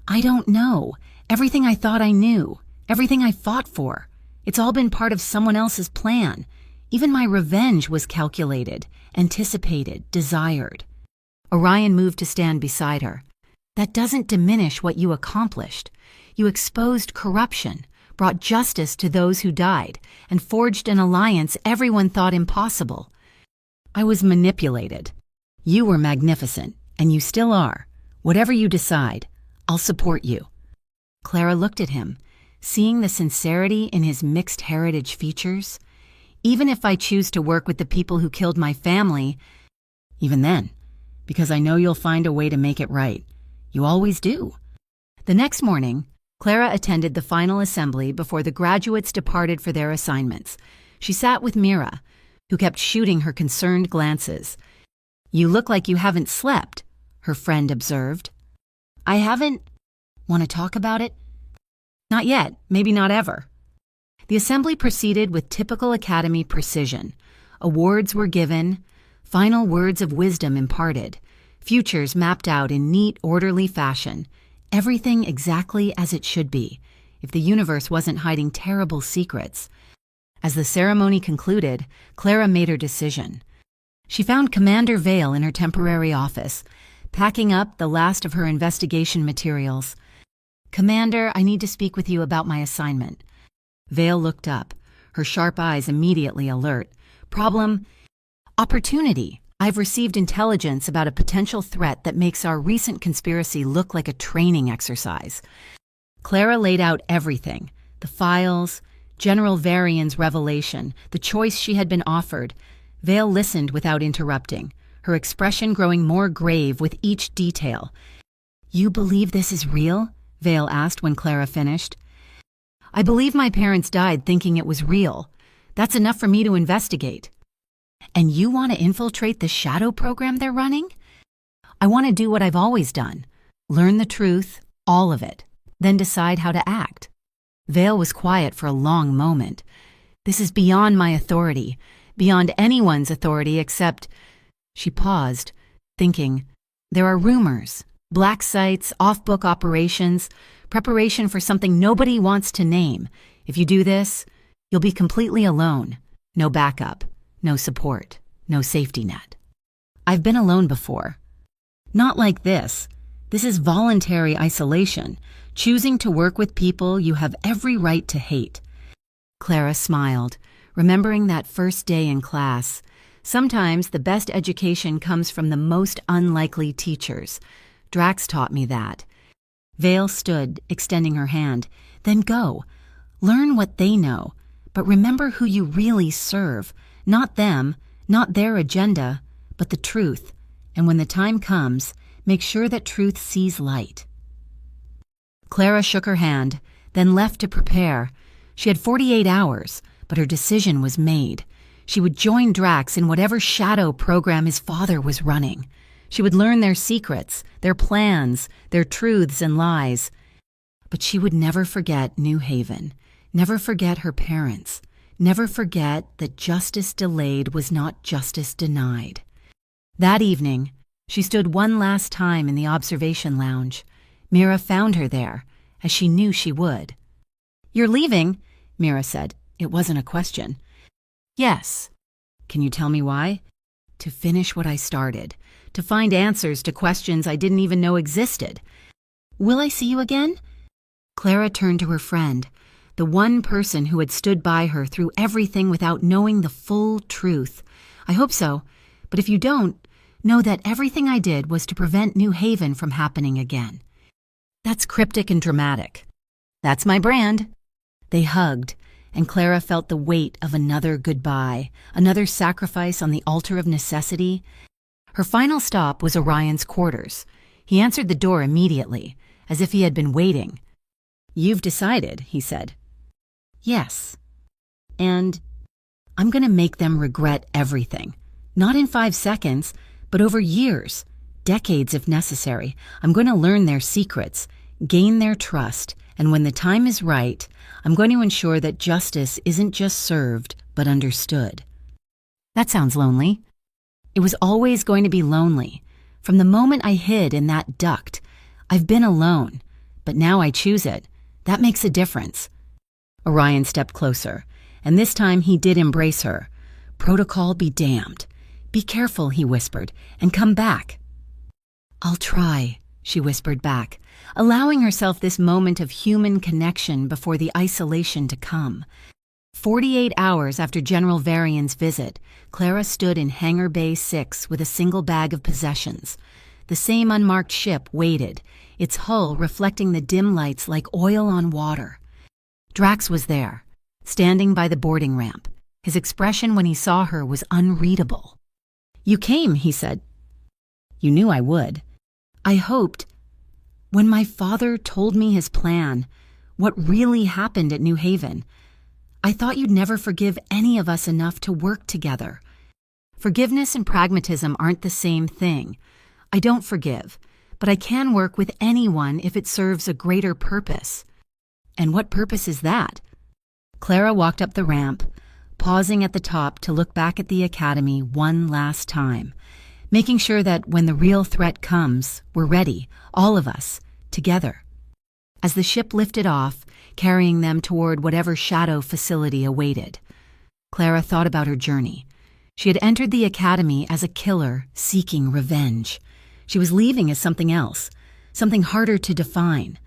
I don't know. Everything I thought I knew, everything I fought for, it's all been part of someone else's plan. Even my revenge was calculated, anticipated, desired." Orion moved to stand beside her. "That doesn't diminish what you accomplished. You exposed corruption, brought justice to those who died, and forged an alliance everyone thought impossible. I was manipulated. You were magnificent, and you still are. Whatever you decide, I'll support you." Clara looked at him, seeing the sincerity in his mixed heritage features. "Even if I choose to work with the people who killed my family, even then, because I know you'll find a way to make it right. You always do." The next morning, Clara attended the final assembly before the graduates departed for their assignments. She sat with Mira, who kept shooting her concerned glances. "You look like you haven't slept," her friend observed. "I haven't. Want to talk about it?" "Not yet, maybe not ever." The assembly proceeded with typical academy precision. Awards were given, final words of wisdom imparted, futures mapped out in neat, orderly fashion. Everything exactly as it should be, if the universe wasn't hiding terrible secrets. As the ceremony concluded, Clara made her decision. She found Commander Vale in her temporary office, packing up the last of her investigation materials. "Commander, I need to speak with you about my assignment." Vale looked up, her sharp eyes immediately alert. "Problem? Opportunity. I've received intelligence about a potential threat that makes our recent conspiracy look like a training exercise." Clara laid out everything, the files, General Varian's revelation, the choice she had been offered. Vale listened without interrupting, her expression growing more grave with each detail. "You believe this is real?" Vale asked when Clara finished. "I believe my parents died thinking it was real. That's enough for me to investigate." "And you want to infiltrate the shadow program they're running?" "I want to do what I've always done. Learn the truth, all of it, then decide how to act." Vale was quiet for a long moment. "This is beyond my authority, beyond anyone's authority except—" She paused, thinking, "There are rumors, black sites, off-book operations, preparation for something nobody wants to name. If you do this, you'll be completely alone. No backup, no support, no safety net." "I've been alone before. Not like this. This is voluntary isolation, choosing to work with people you have every right to hate." Clara smiled, remembering that first day in class. Sometimes the best education comes from the most unlikely teachers. Drax taught me that. Vale stood, extending her hand. "Then go. Learn what they know, but remember who you really serve, Not them, not their agenda, but the truth. And when the time comes, make sure that truth sees light. Clara shook her hand, then left to prepare. She had 48 hours, but her decision was made. She would join Drax in whatever shadow program his father was running. She would learn their secrets, their plans, their truths and lies. But she would never forget New Haven, never forget her parents, never forget that justice delayed was not justice denied. That evening, she stood one last time in the observation lounge. Mira found her there, as she knew she would. "You're leaving?" Mira said. It wasn't a question. "Yes." "Can you tell me why?" "To finish what I started, to find answers to questions I didn't even know existed." "Will I see you again?" Clara turned to her friend, the one person who had stood by her through everything without knowing the full truth. "I hope so, but if you don't, know that everything I did was to prevent New Haven from happening again." "That's cryptic and dramatic." "That's my brand." They hugged, and Clara felt the weight of another goodbye, another sacrifice on the altar of necessity. Her final stop was Orion's quarters. He answered the door immediately, as if he had been waiting. "You've decided," he said. "Yes. And I'm going to make them regret everything. Not in 5 seconds, but over years, decades if necessary. I'm going to learn their secrets, gain their trust, and when the time is right, I'm going to ensure that justice isn't just served, but understood." That sounds lonely. It was always going to be lonely. From the moment I hid in that duct, I've been alone, but now I choose it. That makes a difference. Orion stepped closer, and this time he did embrace her. "Protocol be damned. Be careful," he whispered, "and come back." "I'll try," she whispered back, allowing herself this moment of human connection before the isolation to come. 48 hours after General Varian's visit, Clara stood in Hangar Bay 6 with a single bag of possessions. The same unmarked ship waited, its hull reflecting the dim lights like oil on water. Drax was there, standing by the boarding ramp. His expression when he saw her was unreadable. "You came," he said. "You knew I would." "I hoped. When my father told me his plan, what really happened at New Haven, I thought you'd never forgive any of us enough to work together. Forgiveness and pragmatism aren't the same thing. I don't forgive, but I can work with anyone if it serves a greater purpose." "And what purpose is that?" Clara walked up the ramp, pausing at the top to look back at the academy one last time, making sure that when the real threat comes, we're ready, all of us, together. As the ship lifted off, carrying them toward whatever shadow facility awaited, Clara thought about her journey. She had entered the academy as a killer seeking revenge. She was leaving as something else, something harder to define.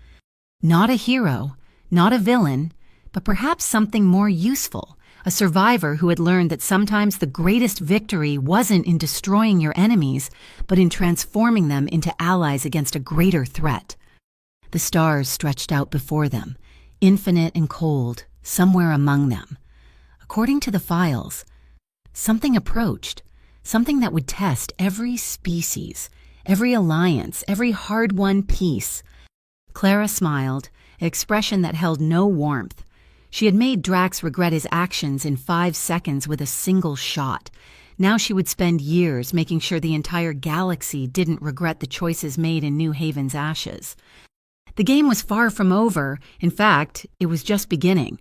Not a hero, not a villain, but perhaps something more useful, a survivor who had learned that sometimes the greatest victory wasn't in destroying your enemies, but in transforming them into allies against a greater threat. The stars stretched out before them, infinite and cold, somewhere among them. According to the files, something approached, something that would test every species, every alliance, every hard-won peace. Clara smiled, an expression that held no warmth. She had made Drax regret his actions in 5 seconds with a single shot. Now she would spend years making sure the entire galaxy didn't regret the choices made in New Haven's ashes. The game was far from over. In fact, it was just beginning.